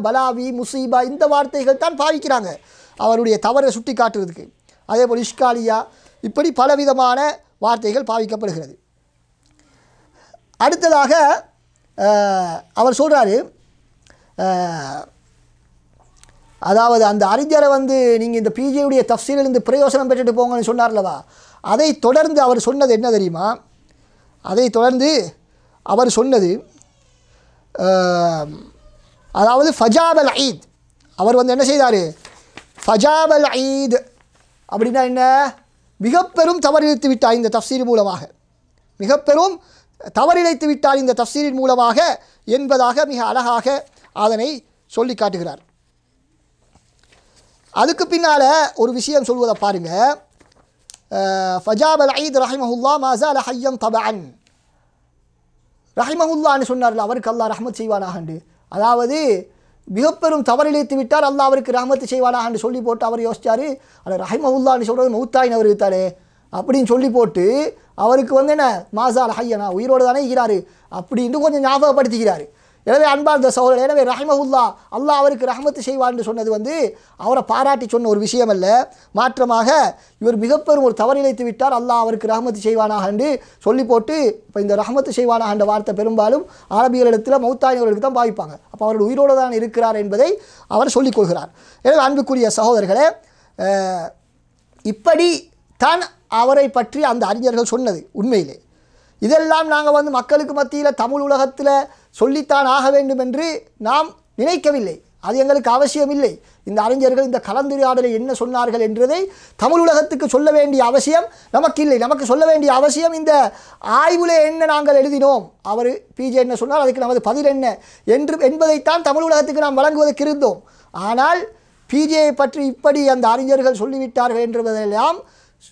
பலாவி முசீபா இந்த வார்த்தைகள் தான் பாவிக்கிறாங்க அவருடைய தவறை சுட்டி காட்டுறதுக்கு. அதே போல் இஷ்காலியா, இப்படி பலவிதமான வார்த்தைகள் பாவிக்கப்படுகிறது. அடுத்ததாக அவர் சொல்கிறாரு, அதாவது அந்த அறிஞரை வந்து நீங்கள் இந்த பிஜேயுடைய தஃப்சீரிலிருந்து பிரயோசனம் பெற்றுட்டு போங்கன்னு சொன்னார்லவா, அதை தொடர்ந்து அவர் சொன்னது என்ன தெரியுமா? அதை தொடர்ந்து அவர் சொன்னது அதாவது ஃபஜாப் அல் ஈத். அவர் வந்து என்ன செய்தார்? ஃபஜாப் அல் ஈத் அப்படின்னா என்ன? மிகப்பெரும் தவறிழைத்து விட்டார் இந்த தஃப்சீர் மூலமாக, மிகப்பெரும் தவறிழைத்து விட்டார் இந்த தஃப்சீரின் மூலமாக என்பதாக மிக அழகாக அதனை சொல்லி காட்டுகிறார். அதுக்கு பின்னால் ஒரு விஷயம் சொல்வதை பாருங்கள். ஃபஜாப் அல் ஈத் ரஹிமஹுல்லா மாஸால ஹய்யன் தபஅன், ரஹிமஹுல்லான்னு சொன்னார்ல, அவருக்கு அல்லாஹ் ரஹ்மத் செய்வானாகண்டு, அதாவது மிகப்பெரும் தவறிழைத்து விட்டார் அல்லாஹ் அவருக்கு ரஹ்மத்து செய்வானாகண்டு சொல்லி போட்டு அவர் யோசிச்சார், அது ரஹிமஹுல்லான்னு சொல்கிறது மௌத்தாயின் அவர் இருத்தாரே அப்படின்னு சொல்லி போட்டு அவருக்கு வந்து என்ன மாஸால ஹய்யனா உயிரோடு தானே இருக்கிறாரு அப்படின்னு கொஞ்சம் ஞாபகப்படுத்திக்கிறார். எனவே அன்பார்ந்த சகோதரர், எனவே ரஹிமஹுல்லா அல்லாஹ் அவருக்கு ரஹ்மத்து செய்வான்னு சொன்னது வந்து அவரை பாராட்டி சொன்ன ஒரு விஷயம் அல்ல, மாற்றமாக இவர் மிகப்பெரும் ஒரு தவறிழைத்து விட்டார் அல்லாஹ் அவருக்கு ரஹ்மத்து செய்வானாக என்று சொல்லி போட்டு, இப்போ இந்த ரஹ்மத்து செய்வானாக என்ற வார்த்தை பெரும்பாலும் அரபியர்களிடத்தில் மௌத்தாயினர்களுக்கு தான் பாவிப்பாங்க. அப்போ அவர்கள் உயிரோடு தான் இருக்கிறார் என்பதை அவர் சொல்லிக் கொள்கிறார். எனவே அன்புக்குரிய சகோதரர்களே, இப்படி தான் அவரை பற்றி அந்த அறிஞர்கள் சொன்னது. உண்மையிலே இதெல்லாம் நாங்கள் வந்து மக்களுக்கு மத்தியில் தமிழ் உலகத்தில் சொல்லித்தான் ஆக வேண்டும் என்று நாம் நினைக்கவில்லை, அது எங்களுக்கு அவசியம் இல்லை. இந்த அறிஞர்கள் இந்த கலந்துரையாடலை என்ன சொன்னார்கள் என்றதை தமிழ் உலகத்துக்கு சொல்ல வேண்டிய அவசியம் நமக்கு இல்லை. நமக்கு சொல்ல வேண்டிய அவசியம் இந்த ஆய்வில் என்ன நாங்கள் எழுதினோம், அவர் பிஜே என்ன சொன்னார், அதுக்கு நமது பதில் என்ன என்பதைத்தான் தமிழ் உலகத்துக்கு நாம் வழங்குவதற்கு இருந்தோம். ஆனால் பிஜேயை பற்றி இப்படி அந்த அறிஞர்கள் சொல்லிவிட்டார்கள் என்பதெல்லாம்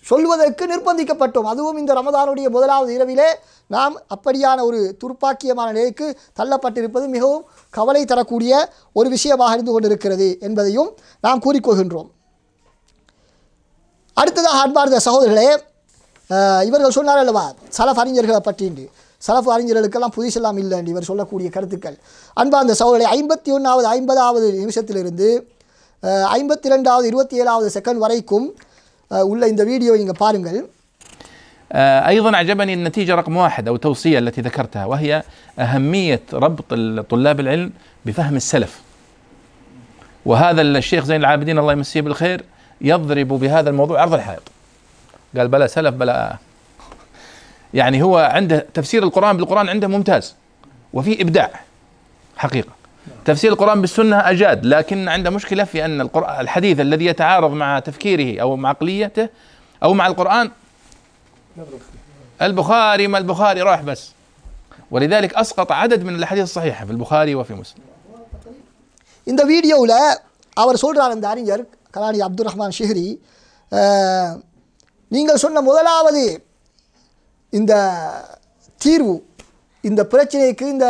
சொல்வதற்கு நிர்பந்திக்கப்பட்டோம். அதுவும் இந்த ரமதானுடைய முதலாவது இரவிலே நாம் அப்படியான ஒரு துர்ப்பாக்கியமான நிலைக்கு தள்ளப்பட்டிருப்பது மிகவும் கவலை தரக்கூடிய ஒரு விஷயமாக இருந்து கொண்டிருக்கிறது என்பதையும் நாம் கூறிக்கொள்கின்றோம். அடுத்ததாக அன்பார்ந்த சகோதரர்களே, இவர்கள் சொன்னார் அல்லவா சலஃப் அறிஞர்களை பற்றி. சலஃப் அறிஞர்களுக்கெல்லாம் புதுசெல்லாம் இல்லை என்று இவர் சொல்லக்கூடிய கருத்துக்கள். அன்பார்ந்த சகோதரர்களே, 51வது 50வது நிமிஷத்திலிருந்து 52வது 27வது செகண்ட் வரைக்கும் உள்ள இந்த வீடியோ நீங்கள் பாருங்கள். أيضا أعجبني النتيجة رقم 1 أو توصية التي ذكرتها، وهي أهمية ربط طلاب العلم بفهم السلف. وهذا الشيخ زين العابدين الله يمسيه بالخير يضرب بهذا الموضوع عرض الحائط. قال بلا سلف بلا، يعني هو عنده تفسير القرآن بالقرآن عنده ممتاز وفي إبداع حقيقة. تفسير القرآن بالسنة أجاد، لكن عنده مشكلة في أن الحديث الذي يتعارض مع تفكيره أو مع عقليته أو مع القرآن البخاري ما البخاري راح بس، ولذلك أسقط عدد من الأحاديث الصحيحة في البخاري وفي مسلم. இந்த வீடியோவில் அவர் சொல்கிறார், இந்த அறிஞர் கலானி அப்துல் ரஹ்மான் ஷிஹ்ரி, நீங்கள் சொன்ன முதலாவது இந்த தீர்வு, இந்த பிரச்சனைக்கு இந்த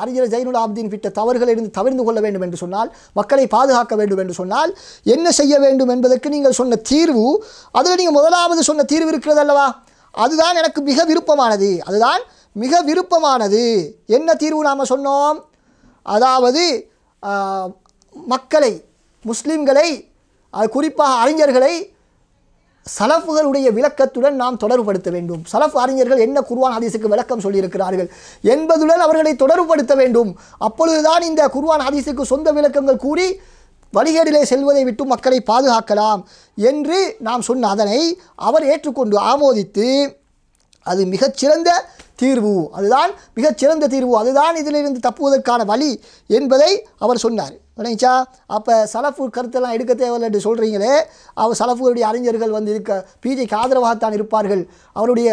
அறிஞர் ஜைனுல் ஆப்தீன் விட்ட தவறுகளிலிருந்து தவிர்த்து கொள்ள வேண்டும் என்று சொன்னால், மக்களை பாதுகாக்க வேண்டும் என்று சொன்னால் என்ன செய்ய வேண்டும் என்பதற்கு நீங்கள் சொன்ன தீர்வு, அதில் நீங்கள் முதலாவது சொன்ன தீர்வு இருக்கிறது அல்லவா, அதுதான் எனக்கு மிக விருப்பமானது. அதுதான் மிக விருப்பமானது. என்ன தீர்வு நாம் சொன்னோம்? அதாவது மக்களை, முஸ்லிம்களை, குறிப்பாக அறிஞர்களை சலஃபுகளுடைய விளக்கத்துடன் நாம் தொடர்புபடுத்த வேண்டும். சலஃப் அறிஞர்கள் என்ன குர்ஆன் ஹதீஸுக்கு விளக்கம் சொல்லியிருக்கிறார்கள் என்பதுடன் அவர்களை தொடர்புபடுத்த வேண்டும். அப்பொழுதுதான் இந்த குர்ஆன் ஹதீஸுக்கு சொந்த விளக்கங்கள் கூறி வழிகேடிலே செல்வதை விட்டு மக்களை பாதுகாக்கலாம் என்று நாம் சொன்ன அதனை அவர் ஏற்றுக்கொண்டு ஆமோதித்து, அது மிகச்சிறந்த தீர்வு, அதுதான் மிகச்சிறந்த தீர்வு, அதுதான் இதிலிருந்து தப்புவதற்கான வழி என்பதை அவர் சொன்னார். நினைச்சா அப்போ சலஃபு கருத்தெல்லாம் எடுக்க தேவையில்லை என்று சொல்கிறீங்களே, அவர் சலஃபுடைய அறிஞர்கள் வந்து இருக்க பிஜேக்கு ஆதரவாகத்தான் இருப்பார்கள், அவருடைய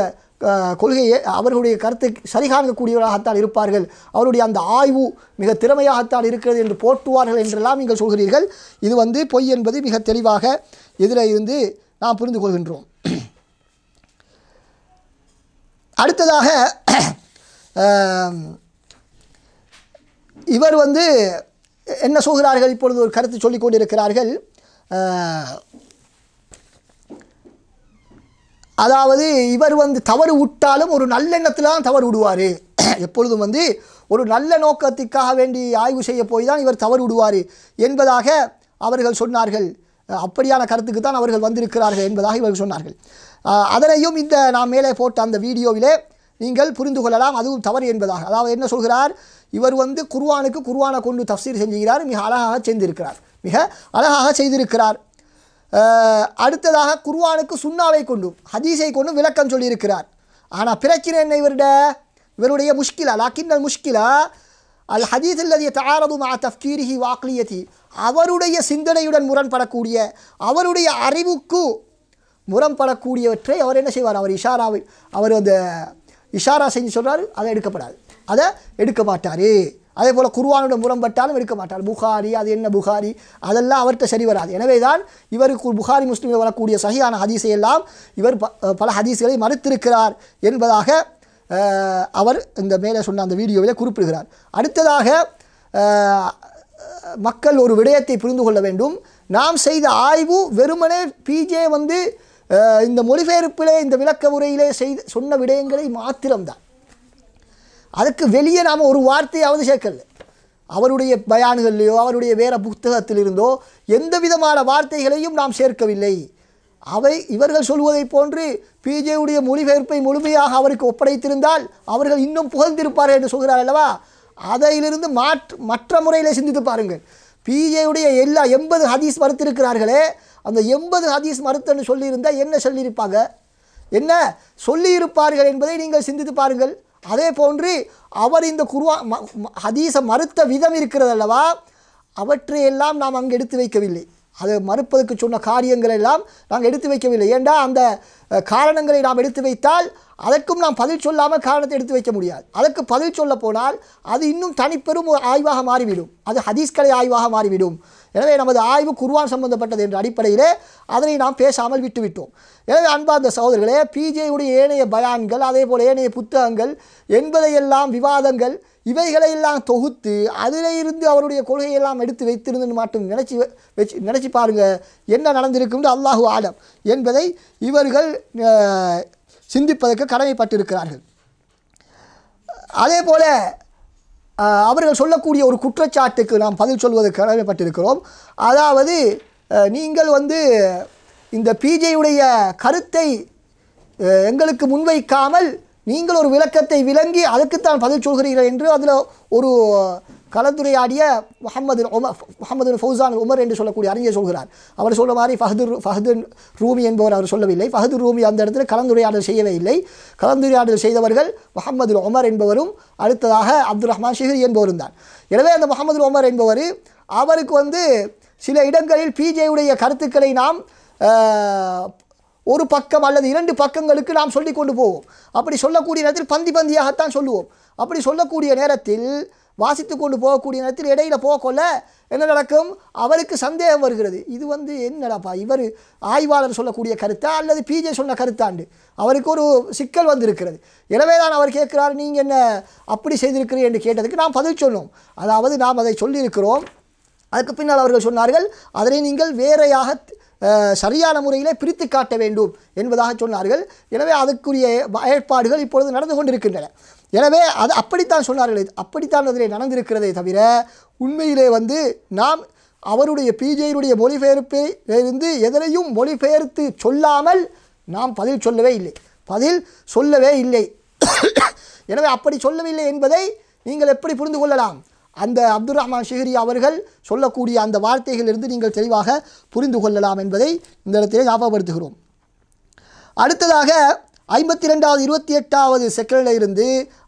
கொள்கையை அவர்களுடைய கருத்தை சரிகாணக்கூடியவராகத்தான் இருப்பார்கள், அவருடைய அந்த ஆய்வு மிக திறமையாகத்தான் இருக்கிறது என்று போற்றுவார்கள் என்றெல்லாம் நீங்கள் சொல்கிறீர்கள். இது வந்து பொய் என்பது மிக தெளிவாக எதிரே இருந்து நாம் புரிந்து கொள்கின்றோம். அடுத்ததாக இவர் வந்து என்ன சொல்கிறார்கள், இப்பொழுது ஒரு கருத்து சொல்லிக் கொண்டிருக்கிறார்கள். அதாவது இவர் வந்து தவறு விட்டாலும் ஒரு நல்லெண்ணத்தில் தான் தவறு விடுவார். எப்பொழுதும் வந்து ஒரு நல்ல நோக்கத்திற்காக வேண்டி ஆய்வு செய்ய போய் தான் இவர் தவறு விடுவார் என்பதாக அவர்கள் சொன்னார்கள். அப்படியான கருத்துக்கு தான் அவர்கள் வந்திருக்கிறார்கள் என்பதாக இவர்கள் சொன்னார்கள். அதனையும் இந்த நாம் மேலே போட்ட அந்த வீடியோவிலே நீங்கள் புரிந்து கொள்ளலாம், அதுவும் தவறு என்பதாக. அதாவது என்ன சொல்கிறார், இவர் வந்து குர்ஆனை கொண்டு தஃப்சீர் செஞ்சுகிறார், மிக அழகாக செய்திருக்கிறார். அடுத்ததாக குர்ஆனுக்கு சுன்னாவை கொண்டும் ஹதீஸை கொண்டும் விளக்கம் சொல்லியிருக்கிறார். ஆனால் பிரச்சனை என்ன இவருடைய முஷ்கிலா, லாக்கின்னல் முஷ்கிலா அல் ஹதீஸ் அல்லதி தஆரது மஅ தஃப்கீரிஹி வ அக்லியதி, அவருடைய சிந்தனையுடன் முரண்படக்கூடிய, அவருடைய அறிவுக்கு முரண்படக்கூடியவற்றை அவர் என்ன செய்வார், அவர் அந்த இஷாரா செஞ்சு சொல்கிறார், அதை எடுக்க மாட்டார். அதே போல் குர்ஆனுடன் முரண்பட்டாலும் எடுக்க மாட்டார். புகாரி, அது என்ன புகாரி, அதெல்லாம் அவர்கிட்ட சரி வராது. எனவே தான் இவருக்கு புகாரி முஸ்லிமில் வரக்கூடிய சஹீஹான ஹதீஸை எல்லாம் இவர் பல ஹதீஸ்களை மறுத்திருக்கிறார் என்பதாக அவர் இந்த மேலே சொன்ன அந்த வீடியோவில் குறிப்பிடுகிறார். அடுத்ததாக மக்கள் ஒரு விடயத்தை புரிந்து கொள்ள வேண்டும். நாம் செய்த ஆய்வு வெறுமனே பிஜே வந்து இந்த மொழிபெயர்ப்பிலே, இந்த விளக்க உரையிலே சொன்ன விடயங்களை மாத்திரம்தான். அதுக்கு வெளியே நாம் ஒரு வார்த்தையாவது சேர்க்கல. அவருடைய பயான்கள்லையோ அவருடைய வேறு புத்தகத்திலிருந்தோ எந்த விதமான வார்த்தைகளையும் நாம் சேர்க்கவில்லை. அவை இவர்கள் சொல்வதை போன்று பிஜேயுடைய மொழிபெயர்ப்பை முழுமையாக அவருக்கு ஒப்படைத்திருந்தால் அவர்கள் இன்னும் புகழ்ந்திருப்பார்கள் என்று சொல்கிறார் அல்லவா. அதையிலிருந்து மற்ற முறையில் சிந்தித்து பாருங்கள். பிஜேயுடைய எல்லா 80 ஹதீஸ் மறுத்திருக்கிறார்களே, அந்த 80 ஹதீஸ் மறுத்துன்னு சொல்லியிருந்தால் என்ன சொல்லியிருப்பார்கள் என்பதை நீங்கள் சிந்தித்து பாருங்கள். அதே போன்று அவர் இந்த ஹதீஸை மறுத்த விதம் இருக்கிறது அல்லவா, அவற்றையெல்லாம் நாம் அங்கு எடுத்து வைக்கவில்லை. அதை மறுப்பதற்கு சொன்ன காரியங்கள் எல்லாம் நாங்கள் எடுத்து வைக்கவில்லை. ஏண்டா அந்த காரணங்களை நாம் எடுத்து வைத்தால் அதற்கும் நாம் பதில் சொல்லாமல் காரணத்தை எடுத்து வைக்க முடியாது. அதற்கு பதில் சொல்ல போனால் அது இன்னும் தனிப்பெரும் ஒரு ஆய்வாக மாறிவிடும், அது ஹதீஸ்களை ஆய்வாக மாறிவிடும். எனவே நமது ஆய்வு குர்ஆன் சம்பந்தப்பட்டது என்ற அடிப்படையிலே அதனை நாம் பேசாமல் விட்டுவிட்டோம். எனவே அன்பார்ந்த சகோதரர்களே, பிஜேயுடைய ஏனைய பயான்கள் அதே போல் ஏனைய புத்தகங்கள் என்பதையெல்லாம் விவாதங்கள் இவைகளையெல்லாம் தொகுத்து அதிலே இருந்து அவருடைய கொள்கையெல்லாம் எடுத்து வைத்திருந்து மட்டும் நினச்சி பாருங்கள் என்ன நடந்திருக்குன்னு அல்லாஹு ஆலம் என்பதை இவர்கள் சிந்திப்பதற்கு கடமைப்பட்டிருக்கிறார்கள். அதே போல அவர்கள் சொல்லக்கூடிய ஒரு குற்றச்சாட்டுக்கு நாம் பதில் சொல்வதற்கு கடமைப்பட்டிருக்கிறோம். அதாவது நீங்கள் இந்த பிஜேயுடைய கருத்தை எங்களுக்கு முன்வைக்காமல் நீங்கள் ஒரு விளக்கத்தை விளங்கி அதுக்குத்தான் பதில் சொல்கிறீர்கள் என்று அதில் ஒரு கலந்துரையாடிய முஹம்மது ஃபௌசான் உமர் என்று சொல்லக்கூடிய அறிஞர் சொல்கிறார். அவர் சொல்ல மாதிரி ஃபஹது ரூமி என்பவர் அவர் சொல்லவில்லை. ஃபஹது ரூமி அந்த இடத்துல கலந்துரையாடல் செய்யவே இல்லை. கலந்துரையாடல் செய்தவர்கள் முஹம்மது உமர் என்பவரும் அடுத்ததாக அப்துல் ரஹ்மான் ஷிஹ்ரி என்பவரும் தான். எனவே அந்த முஹம்மது உமர் என்பவர் அவருக்கு சில இடங்களில் பிஜேயுடைய கருத்துக்களை நாம் ஒரு பக்கம் அல்லது 2 பக்கங்களுக்கு நாம் சொல்லி கொண்டு போவோம். அப்படி சொல்லக்கூடிய நேரத்தில் பந்தியாகத்தான் சொல்லுவோம். அப்படி சொல்லக்கூடிய நேரத்தில் வாசித்து கொண்டு போகக்கூடிய நேரத்தில் இடையில போகக்கொள்ள என்ன நடக்கும், அவருக்கு சந்தேகம் வருகிறது. இது என்னடாப்பா இவர் ஆய்வாளர் சொல்லக்கூடிய கருத்தா அல்லது பிஜே சொன்ன கருத்தாண்டு அவருக்கு ஒரு சிக்கல் வந்திருக்கிறது. எனவே தான் அவர் கேட்கிறார், நீங்கள் என்ன அப்படி செய்திருக்கிறீர்கள் என்று கேட்டதுக்கு நாம் பதில் சொன்னோம். அதாவது நாம் அதை சொல்லியிருக்கிறோம். அதுக்கு பின்னால் அவர்கள் சொன்னார்கள், அதனை நீங்கள் வேறையாக சரியான முறையிலே பிரித்து காட்ட வேண்டும் என்பதாக சொன்னார்கள். எனவே அதற்குரிய ஏற்பாடுகள் இப்பொழுது நடந்து கொண்டிருக்கின்றன. எனவே அது அப்படித்தான் சொன்னார்கள், அப்படித்தான் அதில் நடந்திருக்கிறதே தவிர உண்மையிலே நாம் அவருடைய பிஜேயினுடைய மொழிபெயர்ப்பிலிருந்து எதனையும் மொழிபெயர்த்து சொல்லாமல் நாம் பதில் சொல்லவே இல்லை. எனவே அப்படி சொல்லவில்லை என்பதை நீங்கள் எப்படி புரிந்து கொள்ளலாம்? அந்த அப்துல் ரஹ்மான் ஷிஹ்ரி அவர்கள் சொல்லக்கூடிய அந்த வார்த்தைகளிலிருந்து நீங்கள் தெளிவாக புரிந்து கொள்ளலாம் என்பதை இந்த இடத்திலே ஞாபகப்படுத்துகிறோம். அடுத்ததாக 52வது 28வது செகண்டில் இருந்து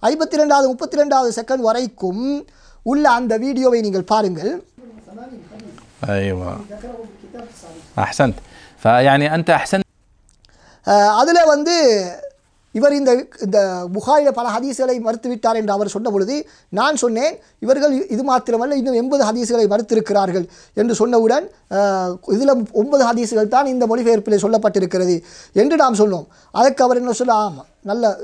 52வது 32வது செகண்ட் வரைக்கும் உள்ள அந்த வீடியோவை நீங்கள் பாருங்கள். ايوه احسنت فيعني انت احسنت. அதில் இவர் இந்த புகாரியில் பல ஹதீஸ்களை மறுத்துவிட்டார் என்று அவர் சொன்ன பொழுது நான் சொன்னேன், இவர்கள் இது மாத்திரமல்ல இன்னும் 80 ஹதீஸ்களை மறுத்திருக்கிறார்கள் என்று சொன்னவுடன் இதில் 9 ஹதீஸ்கள் தான் இந்த மொழிபெயர்ப்பில் சொல்லப்பட்டிருக்கிறது என்று நாம் சொன்னோம். அதற்கு அவர் என்ன சொல்ல, ஆமாம் நல்ல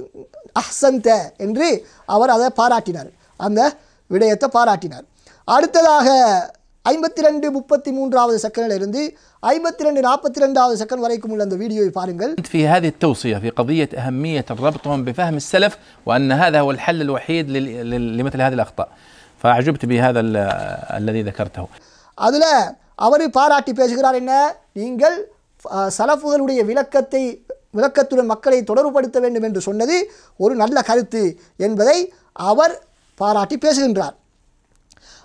அஹ்சன்த என்று அவர் அதை பாராட்டினார், அந்த விடயத்தை பாராட்டினார். அடுத்ததாக 52 33வது செகண்டில் இருந்து 52 42வது செகண்ட் வரைக்கும் உள்ள அந்த வீடியோவை பாருங்கள். في هذه التوصية في قضية أهمية ربطهم بفهم السلف وأن هذا هو الحل الوحيد لمثل هذه الأخطاء فأعجبت بهذا الذي ذكرته. அதில் அவர் பாராட்டி பேசுகிறார், என்ன நீங்கள் சலஃபுகளுடைய விளக்கத்துடன் மக்களை தொடர்புபடுத்த வேண்டும் என்று சொன்னது ஒரு நல்ல கருத்து என்பதை அவர் பாராட்டி பேசுகின்றார்.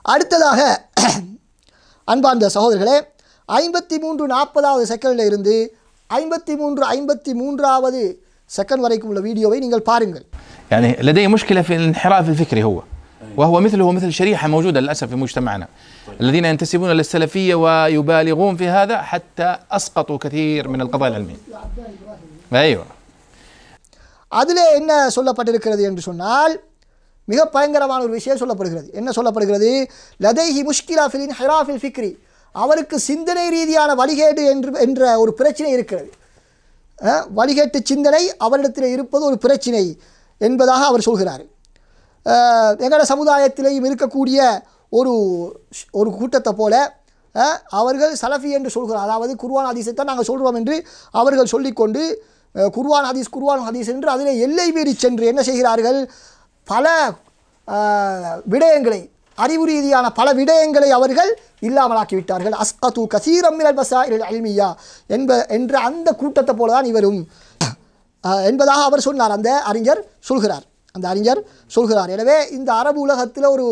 அடுத்ததாக அன்பார்ந்த சகோதரர்களே, 53 40வது செகண்டில் இருந்து 53 53வது செகண்ட் வரைக்கும் உள்ள வீடியோவை நீங்கள் பாருங்கள். يعني لدي مشكلة في الانحراف الفكري وهو مثل شريحة موجودة للأسف في مجتمعنا الذين ينتسبون للسلفية ويبالغون في هذا حتى أسقطوا كثير من القضايا العلمية. أيوة. அதிலே என்ன சொல்லப்பட்டிருக்கிறது என்று சொன்னால் மிக பயங்கரமான ஒரு விஷயம் சொல்லப்படுகிறது. என்ன சொல்லப்படுகிறது? லதைஹி முஷ்கிலா ஃபில் இன்ஹிராஃபில் ஃபிக்ரி, அவருக்கு சிந்தனை ரீதியான வழிகேடு என்ற ஒரு பிரச்சனை இருக்கிறது. வழிகேட்டு சிந்தனை அவரிடத்தில் இருப்பது ஒரு பிரச்சனை என்பதாக அவர் சொல்கிறார். எங்களோட சமுதாயத்திலேயும் இருக்கக்கூடிய ஒரு கூட்டத்தை போல அவர்கள் சலஃபி என்று சொல்கிறார். அதாவது குர்ஆன் ஹதீஸை தான் நாங்கள் சொல்கிறோம் என்று அவர்கள் சொல்லிக்கொண்டு குர்ஆன் ஹதீஸ் என்று அதில் எல்லை மீறி சென்று என்ன செய்கிறார்கள், பல விடயங்களை அறிவு ரீதியான பல விடயங்களை அவர்கள் இல்லாமலாக்கிவிட்டார்கள். அஸ்கது கசீரம் மினல் மசாயில் இல்மியா என்ற அந்த கூட்டத்தை போல தான் இவரும் என்பதாக அவர் சொன்னார். அந்த அறிஞர் சொல்கிறார். எனவே இந்த அரபு உலகத்தில் ஒரு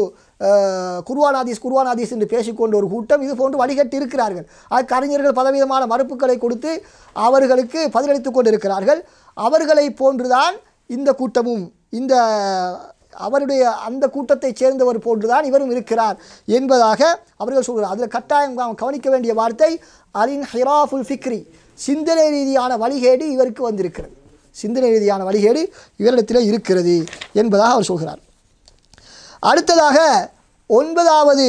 குர்ஆன் ஹதீஸ் என்று பேசிக்கொண்டு ஒரு கூட்டம் இது போன்று வழிகட்டி இருக்கிறார்கள். அதுக்கு அறிஞர்கள் பலவிதமான மறுப்புகளை கொடுத்து அவர்களுக்கு பதிலளித்து கொண்டிருக்கிறார்கள். அவர்களை போன்றுதான் இந்த கூட்டமும் இந்த அவருடைய அந்த கூட்டத்தைச் சேர்ந்தவர் போன்றுதான் இவரும் இருக்கிறார் என்பதாக அவர்கள் சொல்கிறார். அதில் கட்டாயம் கவனிக்க வேண்டிய வார்த்தை அலின் ஹிராஃபுல் ஃபிக்ரி, சிந்தனை ரீதியான வழிகேடு இவருக்கு வந்திருக்கிறது, சிந்தனை ரீதியான வழிகேடு இவரிடத்தில் இருக்கிறது என்பதாக அவர் சொல்கிறார். அடுத்ததாக 9வது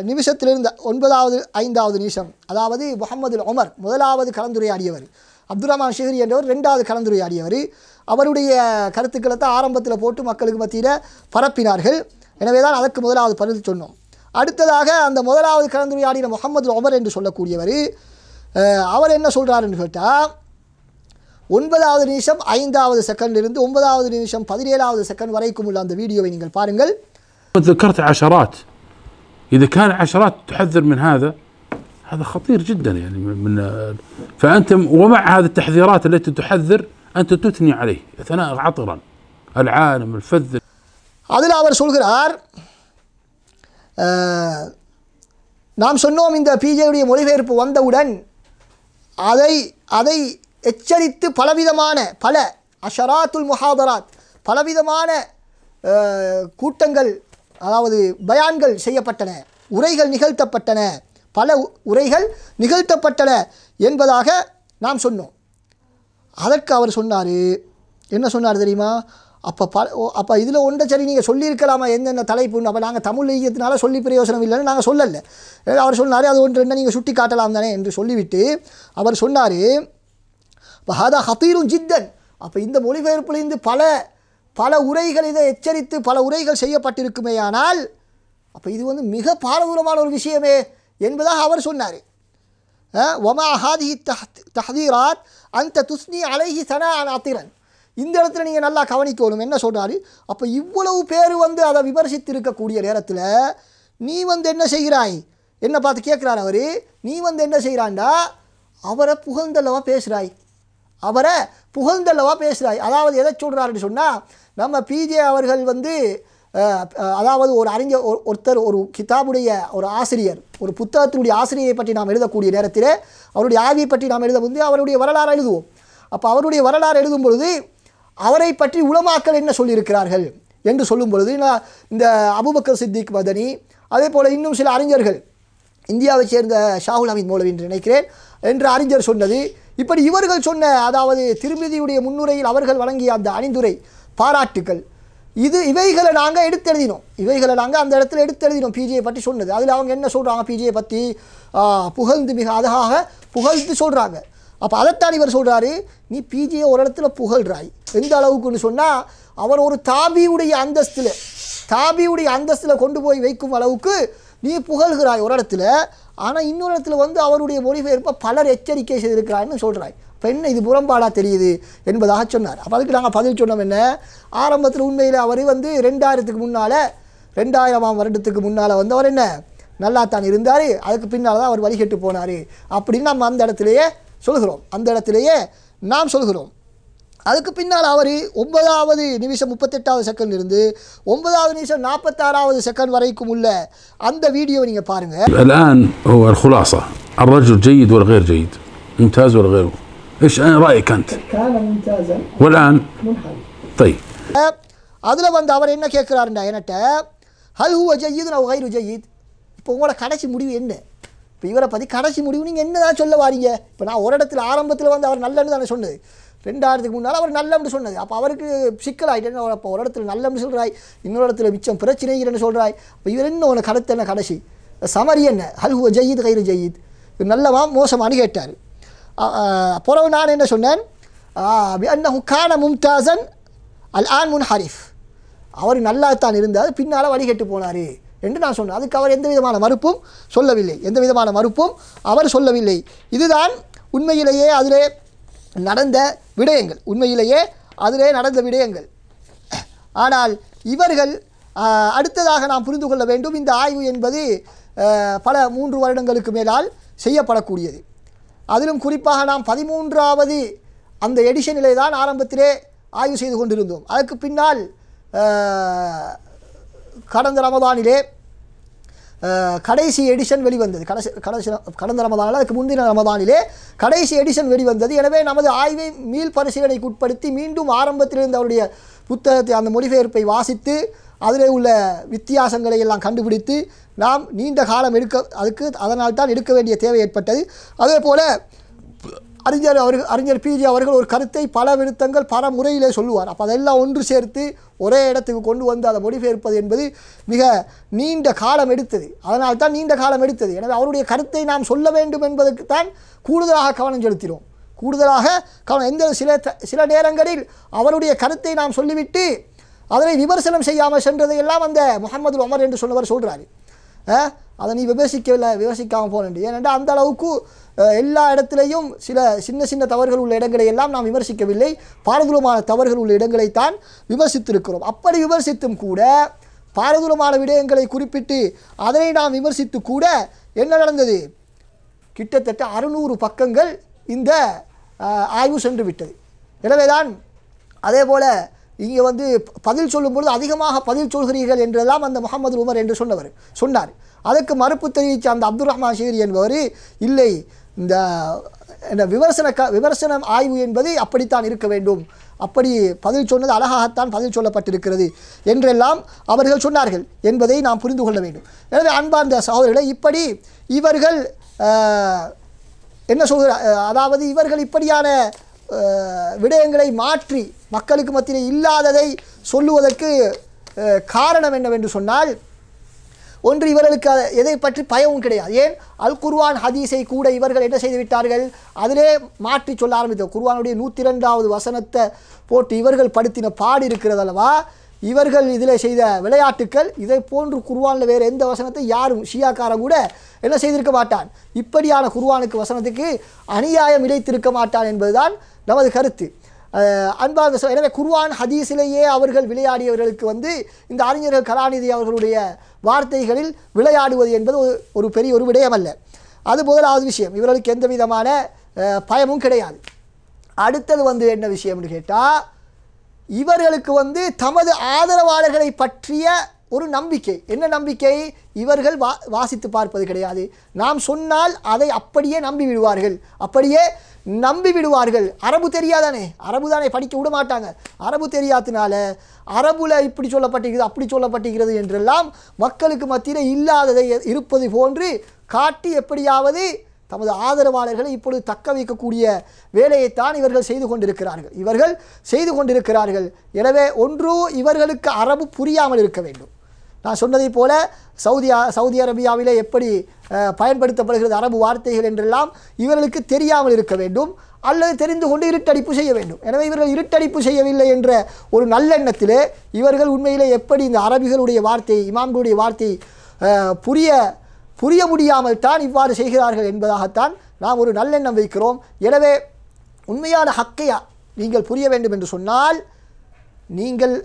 நிமிஷத்திலிருந்து 9வது 5வது நிமிஷம், அதாவது முஹம்மது உமர் முதலாவது கலந்துரையாடியவர், அப்துல் ரஹ்மான் ஷிஹ்ரி என்றவர் 2வது கலந்துரையாடியவர். அவருடைய கருத்துக்களை தான் ஆரம்பத்தில் போட்டு மக்களுக்கு மத்தியில் பரப்பினார்கள். எனவே தான் அதற்கு முதலாவது பதில் சொன்னோம். அடுத்ததாக அந்த முதலாவது கலந்துரையாடின முஹம்மது உமர் என்று சொல்லக்கூடியவர், அவர் என்ன சொல்கிறார் என்று கேட்டால் 9வது நிமிஷம் 5வது செகண்டிலிருந்து 9வது நிமிஷம் 17வது செகண்ட் வரைக்கும் உள்ள அந்த வீடியோவை நீங்கள் பாருங்கள். ذكرت عشرات، إذا كان عشرات تحذر من هذا خطير جدا يعني من فأنت ومع هذه التحذيرات التي تحذر أنت تثني عليه ثناء عطرا العالم الفذ. அதில் அவர் சொல்கிறார், நாம் சொன்னோம் இந்த பிஜேயுடைய மொழிபெயர்ப்பு வந்தவுடன் அதை எச்சரித்து பலவிதமான பல அஷராத்துல் முஹாதராத் பலவிதமான கூட்டங்கள், அதாவது பயான்கள் செய்யப்பட்டன, உரைகள் நிகழ்த்தப்பட்டன, பல உரைகள் நிகழ்த்தப்பட்டன என்பதாக நாம் சொன்னோம். அதற்கு அவர் சொன்னார், என்ன சொன்னார் தெரியுமா? அப்போ இதில் ஒன்றை சரி நீங்கள் சொல்லியிருக்கலாமா என்னென்ன தலைப்புன்னு? அப்போ நாங்கள் தமிழ் ஈயத்தினால சொல்லி பிரயோசனம் இல்லைன்னு நாங்கள் சொல்லலை. அவர் சொன்னார் அது ஒன்று என்ன நீங்கள் சுட்டி காட்டலாம் தானே என்று சொல்லிவிட்டு அவர் சொன்னார், இப்போ ஹதா ஹதீரும் ஜித்தன், அப்போ இந்த மொழிபெயர்ப்பிலிருந்து பல உரைகள் இதை எச்சரித்து பல உரைகள் செய்யப்பட்டிருக்குமேயானால் அப்போ இது வந்து மிக பாரதூரமான ஒரு விஷயமே என்பதாக அவர் சொன்னார். வமா ஹாதிஹி தஹதீராத் அந்த துஸ்னி அலைஹி சனாஅன் ஆத்திரன், இந்த இடத்துல நீங்கள் நல்லா கவனிக்கணும். என்ன சொல்கிறாரு? அப்போ இவ்வளவு பேர் வந்து அதை விமர்சித்து இருக்கக்கூடிய நேரத்தில் நீ வந்து என்ன செய்கிறாய், என்ன பார்த்து கேட்குறார் அவர், நீ வந்து என்ன செய்கிறான்டா அவரை புகழ்ந்தல்லவா பேசுகிறாய், அவரை புகழ்ந்தல்லவா பேசுகிறாய். அதாவது எதை சொல்கிறாருன்னு சொன்னால், நம்ம பிஜே அவர்கள் வந்து அதாவது ஒரு அறிஞர் ஒருத்தர் ஒரு கிதாபுடைய ஒரு ஆசிரியர், ஒரு புத்தகத்தினுடைய ஆசிரியரை பற்றி நாம் எழுதக்கூடிய நேரத்தில் அவருடைய ஆவியை பற்றி நாம் எழுத வந்து அவருடைய வரலாறு எழுதுவோம். அப்போ அவருடைய வரலாறு எழுதும் பொழுது அவரை பற்றி உலமாக்கள் என்ன சொல்லியிருக்கிறார்கள் என்று சொல்லும் பொழுது இந்த அபூபக்கர் சித்திக் மதனி, அதே போல் இன்னும் சில அறிஞர்கள், இந்தியாவை சேர்ந்த ஷாகுல் ஹமீத் மௌலவி என்று நினைக்கிறேன் என்ற அறிஞர் சொன்னது, இப்படி இவர்கள் சொன்ன, அதாவது திருமதியுடைய முன்னுரையில் அவர்கள் வழங்கிய அந்த அணிந்துரை பாராட்டுக்கள், இவைகளை நாங்கள் எடுத்தெழுதினோம், இவைகளை நாங்கள் அந்த இடத்துல எடுத்தெழுதினோம் பிஜேயை பற்றி சொன்னது. அதில் அவங்க என்ன சொல்கிறாங்க, பிஜேயை பற்றி புகழ்ந்து மிக அழகாக புகழ்ந்து சொல்கிறாங்க. அப்போ அதைத்தான் இவர் சொல்கிறாரு, நீ பிஜேயை ஒரு இடத்துல புகழ்றாய், எந்த அளவுக்குன்னு சொன்னால் அவர் ஒரு தாபியுடைய அந்தஸ்தில் கொண்டு போய் வைக்கும் அளவுக்கு நீ புகழ்கிறாய் ஒரு இடத்துல, ஆனால் இன்னொரு இடத்துல வந்து அவருடைய மொழிபெயர்ப்பை பலர் எச்சரிக்கை செய்திருக்கிறான்னு சொல்கிறாய். இப்போ என்ன இது புறம்பாடாக தெரியுது என்பதாக சொன்னார். அப்போ அதுக்கு நாங்கள் பதில் சொன்னோம் என்ன, ஆரம்பத்தில் உண்மையில் அவர் வந்து 2000ஆம் வருடத்துக்கு முன்னால் வந்து அவர் என்ன நல்லா தான் இருந்தார், அதுக்கு பின்னால் தான் அவர் வழிகட்டு போனார் அப்படின்னு நம்ம அந்த இடத்துலையே சொல்கிறோம், அந்த இடத்துலையே நாம் சொல்கிறோம். அதுக்கு பின்னால் அவர் 9வது நிமிஷம் 38வது செகண்ட் இருந்து 9வது நிமிஷம் 46வது செகண்ட் வரைக்கும் உள்ள அந்த வீடியோவை நீங்கள் பாருங்கள். الآن هو الخلاصة، الرجل جيد ولا غير جيد، ممتاز ولا غير، ايش رأيك أنت؟ كان ممتازا والآن منحرف. طيب அதில் வந்து அவர் என்ன கேட்குறாருண்டா என்கிட்ட, ஹல் ஹுவ ஜய்யிதுன் அவ் கைரு ஜய்யித், இப்போ உங்களோட கடைசி முடிவு என்ன, இப்போ இவரை பற்றி கடைசி முடிவு நீங்கள் என்ன தான் சொல்ல வாரீங்க? இப்போ நான் ஒரு இடத்துல ஆரம்பத்தில் வந்து அவர் நல்லன்னு தானே சொன்னது, 2000க்கு முன்னால் அவர் நல்லம்னு சொன்னது. அப்போ அவருக்கு சிக்கலாயிட்டேன்னு, அப்போ ஒரு இடத்துல நல்லம்னு சொல்கிறாய், இன்னொரு இடத்துல மிச்சம் பிரச்சனைன்னு சொல்கிறாய், இப்போ இவர் என்ன உனக்கு கருத்து என்ன, கடைசி சமரி என்ன, ஹல் ஹுவ ஜய்யித் கைரு ஜய்யித், நல்லவா மோசமானு கேட்டார். பிறகு நான் என்ன சொன்னேன், அன்னஹு கான மும்தாசன் அல் ஆன் முன்ஹரிஃப், அவர் நல்லா தான் இருந்தார், பின்னால் வழிகட்டு போனார் என்று நான் சொன்னேன். அதுக்கு அவர் எந்த விதமான மறுப்பும் அவர் சொல்லவில்லை. இதுதான் உண்மையிலேயே அதிலே நடந்த விடயங்கள். ஆனால் இவர்கள் அடுத்ததாக நாம் புரிந்து கொள்ள வேண்டும், இந்த ஆய்வு என்பது பல 3 வருடங்களுக்கு மேலால் செய்யப்படக்கூடியது. அதிலும் குறிப்பாக நாம் 13வது அந்த எடிஷனிலே தான் ஆரம்பத்திலே ஆய்வு செய்து கொண்டிருந்தோம். அதுக்கு பின்னால் கடந்த ரமதானிலே கடைசி எடிஷன் வெளிவந்தது. கடந்த ரமதானில் அதுக்கு முந்தின ரமதானிலே கடைசி எடிஷன் வெளிவந்தது. எனவே நமது ஆய்வை மீள் பரிசீலனைக்கு உட்படுத்தி மீண்டும் ஆரம்பத்திலிருந்து அவருடைய புத்தகத்தை அந்த மொழிபெயர்ப்பை வாசித்து அதில் உள்ள வித்தியாசங்களை எல்லாம் கண்டுபிடித்து நாம் நீண்ட காலம் அதனால் தான் எடுக்க வேண்டிய தேவை ஏற்பட்டது. அதே போல் அறிஞர் பிஜி அவர்கள் ஒரு கருத்தை பல விருத்தங்கள் பல முறையிலே சொல்லுவார். அப்போ அதெல்லாம் ஒன்று சேர்த்து ஒரே இடத்துக்கு கொண்டு வந்து அதை மொழிபெயர்ப்பது என்பது மிக நீண்ட காலம் எடுத்தது. அதனால் தான் நீண்ட காலம் எடுத்தது. எனவே அவருடைய கருத்தை நாம் சொல்ல வேண்டும் என்பதற்கு தான் கூடுதலாக கவனம் செலுத்தினோம். சில நேரங்களில் அவருடைய கருத்தை நாம் சொல்லிவிட்டு அதனை விமர்சனம் செய்யாமல் சென்றதையெல்லாம் அந்த முஹம்மது உமர் என்று சொன்னவர் சொல்கிறாரு. அதை நீ விமர்சிக்காமல் போனேன். ஏனென்றால் அந்த அளவுக்கு எல்லா இடத்திலையும் சின்ன சின்ன தவறுகள் உள்ள இடங்களை எல்லாம் நாம் விமர்சிக்கவில்லை, பாரதூரமான தவறுகள் உள்ள இடங்களைத்தான் விமர்சித்திருக்கிறோம். அப்படி விமர்சித்தும் கூட பாரதூரமான விடயங்களை குறிப்பிட்டு அதனை நாம் விமர்சித்து கூட என்ன நடந்தது? கிட்டத்தட்ட 600 பக்கங்கள் இந்த ஆய்வு சென்று விட்டது. எனவேதான் அதே போல் இங்கே பதில் சொல்லும்பொழுது அதிகமாக பதில் சொல்கிறீர்கள் என்றெல்லாம் அந்த முஹம்மது உமர் என்று சொன்னார். அதுக்கு மறுப்பு தெரிவித்த அந்த அப்துல் ரஹ்மான் ஷீரி என்பவர், இல்லை, இந்த விமர்சனம் ஆய்வு என்பது அப்படித்தான் இருக்க வேண்டும், அப்படி பதில் சொன்னது அழகாகத்தான் பதில் சொல்லப்பட்டிருக்கிறது என்றெல்லாம் அவர்கள் சொன்னார்கள் என்பதை நாம் புரிந்து கொள்ள வேண்டும். எனவே அன்பார்ந்த சகோதரர்களே, இப்படி இவர்கள் என்ன சொல்கிறார், அதாவது இவர்கள் இப்படியான விடயங்களை மாற்றி மக்களுக்கு மத்தியில் இல்லாததை சொல்லுவதற்கு காரணம் என்னவென்று சொன்னால், ஒன்று, இவர்களுக்கு எதை பற்றி பயமும் கிடையாது. ஏன், அல் குர்ஆன் ஹதீஸை கூட இவர்கள் என்ன செய்து விட்டார்கள், அதிலே மாற்றி சொல்ல ஆரம்பித்தார். குர்ஆனுடைய 102வது வசனத்தை போட்டு இவர்கள் படுத்தின பாடு இருக்கிறது அல்லவா, இவர்கள் இதில் செய்த விளையாட்டுக்கள் இதை போன்று குர்ஆனில் வேறு எந்த வசனத்தை யாரும் ஷியாக்காரன் கூட என்ன செய்திருக்க மாட்டான், இப்படியான குர்ஆனுக்கு வசனத்துக்கு அநியாயம் இழைத்திருக்க மாட்டான் என்பதுதான் நமது கருத்து. அன்பார்ந்த எனவே குர்ஆன் ஹதீஸிலேயே அவர்கள் விளையாடியவர்களுக்கு இந்த அறிஞர்கள் கலாநிதி அவர்களுடைய வார்த்தைகளில் விளையாடுவது என்பது ஒரு பெரிய ஒரு விடயம் அல்ல. அது முதலாவது விஷயம். இவர்களுக்கு எந்த விதமான பயமும் கிடையாது. அடுத்தது என்ன விஷயம்னு கேட்டால், இவர்களுக்கு தமது ஆதரவாளர்களை பற்றிய ஒரு நம்பிக்கை. என்ன நம்பிக்கை? இவர்கள் வாசித்து பார்ப்பது கிடையாது. நாம் சொன்னால் அதை அப்படியே நம்பி விடுவார்கள். அரபு தெரியாதானே, அரபு தானே, படிக்க விட மாட்டாங்க. அரபு தெரியாதனால அரபுல இப்படி சொல்லப்பட்டிருக்கிறது அப்படி சொல்லப்பட்டிருக்கிறது என்றெல்லாம் மக்களுக்கு மத்தியில் இல்லாததை இருப்பது போன்று காட்டி எப்படியாவது தமது ஆதரவாளர்களை இப்பொழுது தக்க வைக்கக்கூடிய வேலையைத்தான் இவர்கள் செய்து கொண்டிருக்கிறார்கள். எனவே ஒன்று, இவர்களுக்கு அரபு புரியாமல் இருக்க வேண்டும். நான் சொன்னதைப் போல சவுதி அரேபியாவிலே எப்படி பயன்படுத்தப்படுகிறது அரபு வார்த்தைகள் என்றெல்லாம் இவர்களுக்கு தெரியாமல் இருக்க வேண்டும், அல்லது தெரிந்து கொண்டு இருட்டடிப்பு செய்ய வேண்டும். எனவே இவர்கள் இருட்டடிப்பு செய்யவில்லை என்ற ஒரு நல்லெண்ணத்திலே இவர்கள் உண்மையிலே எப்படி இந்த அரபிகளுடைய வார்த்தை, இமாம்களுடைய வார்த்தை புரிய முடியாமல் தான் இவ்வாறு செய்கிறார்கள் என்பதாகத்தான் நாம் ஒரு நல்லெண்ணம் வைக்கிறோம். எனவே உண்மையான ஹக்கை நீங்கள் புரிய வேண்டும் என்று சொன்னால் நீங்கள்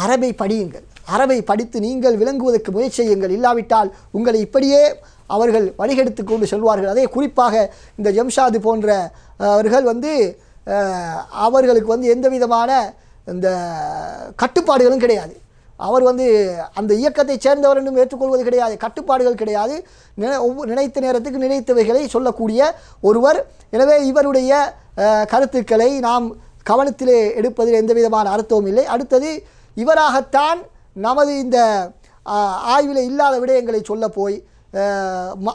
அரபை படியுங்கள், அரபை படித்து நீங்கள் விளங்குவதற்கு முயற்சி செய்யுங்கள். இல்லாவிட்டால் உங்களை இப்படியே அவர்கள் வழிகெடுத்து கொண்டு செல்வார்கள். அதே குறிப்பாக இந்த ஜம்ஷாது போன்ற அவர்கள் அவர்களுக்கு எந்த விதமான இந்த கட்டுப்பாடுகளும் கிடையாது. அவர் அந்த இயக்கத்தை சேர்ந்தவர் என்றும் ஏற்றுக்கொள்வது கிடையாது, கட்டுப்பாடுகள் கிடையாது. நினைத்த நேரத்துக்கு நினைத்தவைகளை சொல்லக்கூடிய ஒருவர். எனவே இவருடைய கருத்துக்களை நாம் கவனத்திலே எடுப்பதில் எந்த விதமான அர்த்தமும் இல்லை. அடுத்தது, இவராகத்தான் நமது இந்த ஆய்வில் இல்லாத விடயங்களை சொல்ல போய்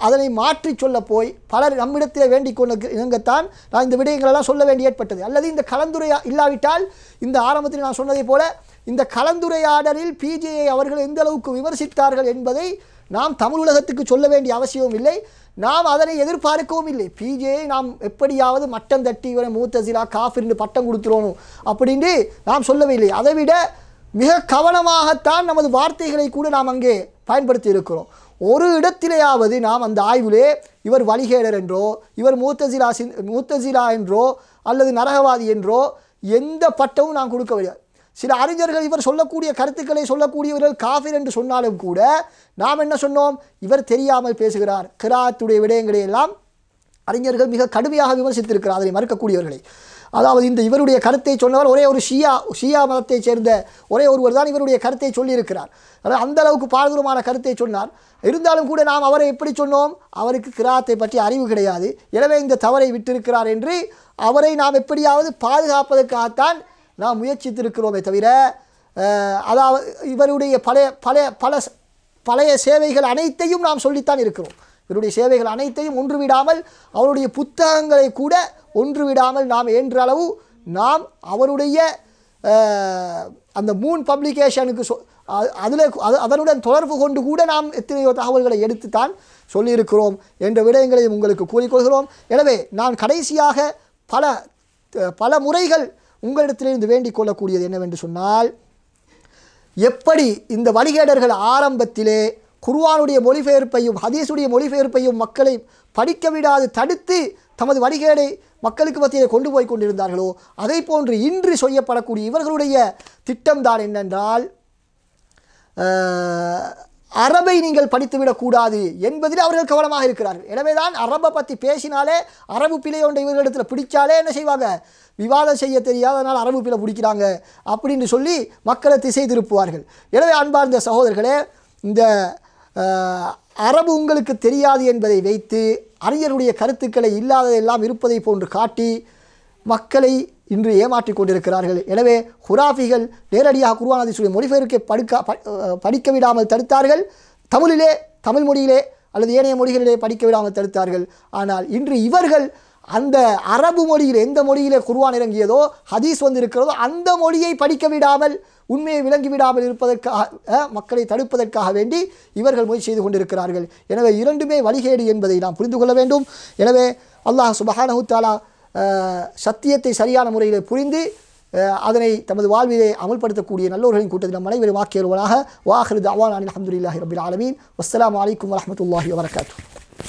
அதனை மாற்றி சொல்ல போய் பலர் நம்மிடத்தில் வேண்டிக் கொண்டு இணங்கத்தான் நான் இந்த விடயங்களெல்லாம் சொல்ல வேண்டி ஏற்பட்டது. அல்லது இந்த இல்லாவிட்டால் இந்த ஆரம்பத்தில் நான் சொன்னதை போல இந்த கலந்துரையாடலில் பிஜேயை அவர்கள் எந்த அளவுக்கு விமர்சித்தார்கள் என்பதை நாம் தமிழ் உலகத்துக்கு சொல்ல வேண்டிய அவசியமும் இல்லை, நாம் அதனை எதிர்பார்க்கவும் இல்லை. பிஜேயை நாம் எப்படியாவது மட்டம் தட்டி இவரை மூத்தசிலா காஃபிர்னு பட்டம் கொடுத்துருவோம் அப்படின்னு நாம் சொல்லவே இல்லை. அதைவிட மிக கவனமாகத்தான் நமது வார்த்தைகளை கூட நாம் அங்கே பயன்படுத்தி இருக்கிறோம். ஒரு இடத்திலேயாவது நாம் அந்த ஆய்விலே இவர் வழிகேடர் என்றோ இவர் மூத்தசிலா என்றோ அல்லது நரகவாதி என்றோ எந்த பட்டமும் நாம் கொடுக்கவில்லை. சில அறிஞர்கள் இவர் சொல்லக்கூடிய கருத்துக்களை சொல்லக்கூடியவர்கள் காஃபிர் என்று சொன்னாலும் கூட நாம் என்ன சொன்னோம், இவர் தெரியாமல் பேசுகிறார். கிராத்துடைய விடயங்களை எல்லாம் அறிஞர்கள் மிக கடுமையாக விமர்சித்திருக்கிறார், அதனை மறுக்கக்கூடியவர்களை. அதாவது இந்த இவருடைய கருத்தை சொன்னவர் ஒரே ஒரு ஷியா மதத்தைச் சேர்ந்த ஒரே ஒருவர் தான் இவருடைய கருத்தை சொல்லியிருக்கிறார். அதாவது அந்த அளவுக்கு பாரதூரமான கருத்தை சொன்னார். இருந்தாலும் கூட நாம் அவரை எப்படி சொன்னோம்? அவருக்கு கிராத்தை பற்றி அறிவு கிடையாது, எனவே இந்த தவறை விட்டிருக்கிறார் என்று அவரை நாம் எப்படியாவது பாதுகாப்பதற்காகத்தான் நாம் முயற்சித்திருக்கிறோமே தவிர, அதாவது இவருடைய பழைய சேவைகள் அனைத்தையும் நாம் சொல்லித்தான் இருக்கிறோம். இவருடைய சேவைகள் அனைத்தையும் ஒன்றுவிடாமல், அவருடைய புத்தகங்களை கூட ஒன்றுவிடாமல் நாம் என்ற அளவு நாம் அவருடைய அந்த மூன் பப்ளிகேஷனுக்கு அதனுடன் தொடர்பு கொண்டு கூட நாம் எத்தனையோ தகவல்களை எடுத்துத்தான் சொல்லியிருக்கிறோம் என்ற விடயங்களையும் உங்களுக்கு கூறிக்கொள்கிறோம். எனவே நான் கடைசியாக பல முறைகள் உங்களிடத்திலிருந்து வேண்டிக் கொள்ளக்கூடியது என்னவென்று சொன்னால், எப்படி இந்த வழிகேடர்கள் ஆரம்பத்திலே குர்ஆனுடைய மொழிபெயர்ப்பையும் ஹதீஸுடைய மொழிபெயர்ப்பையும் மக்களை படிக்க விடாது தடுத்து தமது வழிகேடை மக்களுக்கு மத்தியிலே கொண்டு போய் கொண்டிருந்தார்களோ, அதை போன்று இன்று செய்யப்படக்கூடிய இவர்களுடைய திட்டம்தான் என்னென்றால், அரபை நீங்கள் படித்துவிடக்கூடாது என்பதில் அவர்கள் கவனமாக இருக்கிறார்கள். எனவே தான் அரபை பற்றி பேசினாலே, அரபு பிழை ஒன்றை இவர்களிடத்தில் பிடிச்சாலே என்ன செய்வாங்க? விவாதம் செய்ய தெரியாதனால் அரபு பிழை பிடிக்கிறாங்க அப்படின்னு சொல்லி மக்களை திசை திருப்புவார்கள். எனவே அன்பார்ந்த சகோதரர்களே, இந்த அரபு உங்களுக்கு தெரியாது என்பதை வைத்து அறிஞருடைய கருத்துக்களை இல்லாததெல்லாம் இருப்பதை போன்று காட்டி மக்களை இன்று ஏமாற்றிக் கொண்டிருக்கிறார்கள். எனவே ஹுராஃபிகள் நேரடியாக குர்ஆன் ஹதீஸுடைய மொழிபெயர்க்கை படிக்க விடாமல் தடுத்தார்கள். தமிழ் மொழியிலே அல்லது ஏனைய மொழிகளிலே படிக்க விடாமல் தடுத்தார்கள். ஆனால் இன்று இவர்கள் அந்த அரபு மொழியில் எந்த மொழியிலே குர்ஆன் இறங்கியதோ, ஹதீஸ் வந்திருக்கிறதோ, அந்த மொழியை படிக்க விடாமல், உண்மையை விளங்கிவிடாமல் இருப்பதற்காக, மக்களை தடுப்பதற்காக வேண்டி இவர்கள் முயற்சி செய்து கொண்டிருக்கிறார்கள். எனவே இரண்டுமே வழிகேடு என்பதை நாம் புரிந்து கொள்ள வேண்டும். எனவே அல்லாஹ் சுப்ஹானஹு தஆலா சத்தியத்தை சரியான முறையில் புரிந்து அதனை தமது வாழ்விலே அமல்படுத்தக்கூடிய நல்லோர்களின் கூட்டத்தில் நம் அனைவரும் ஆக்கியருவனாக. வஆகிரு தஅவானா அல்ஹம்துலில்லாஹி ரப்பில் ஆலமீன். வஸ்ஸலாமு அலைக்கும் வரஹ்மத்துல்லாஹி வபரகாத்துஹு.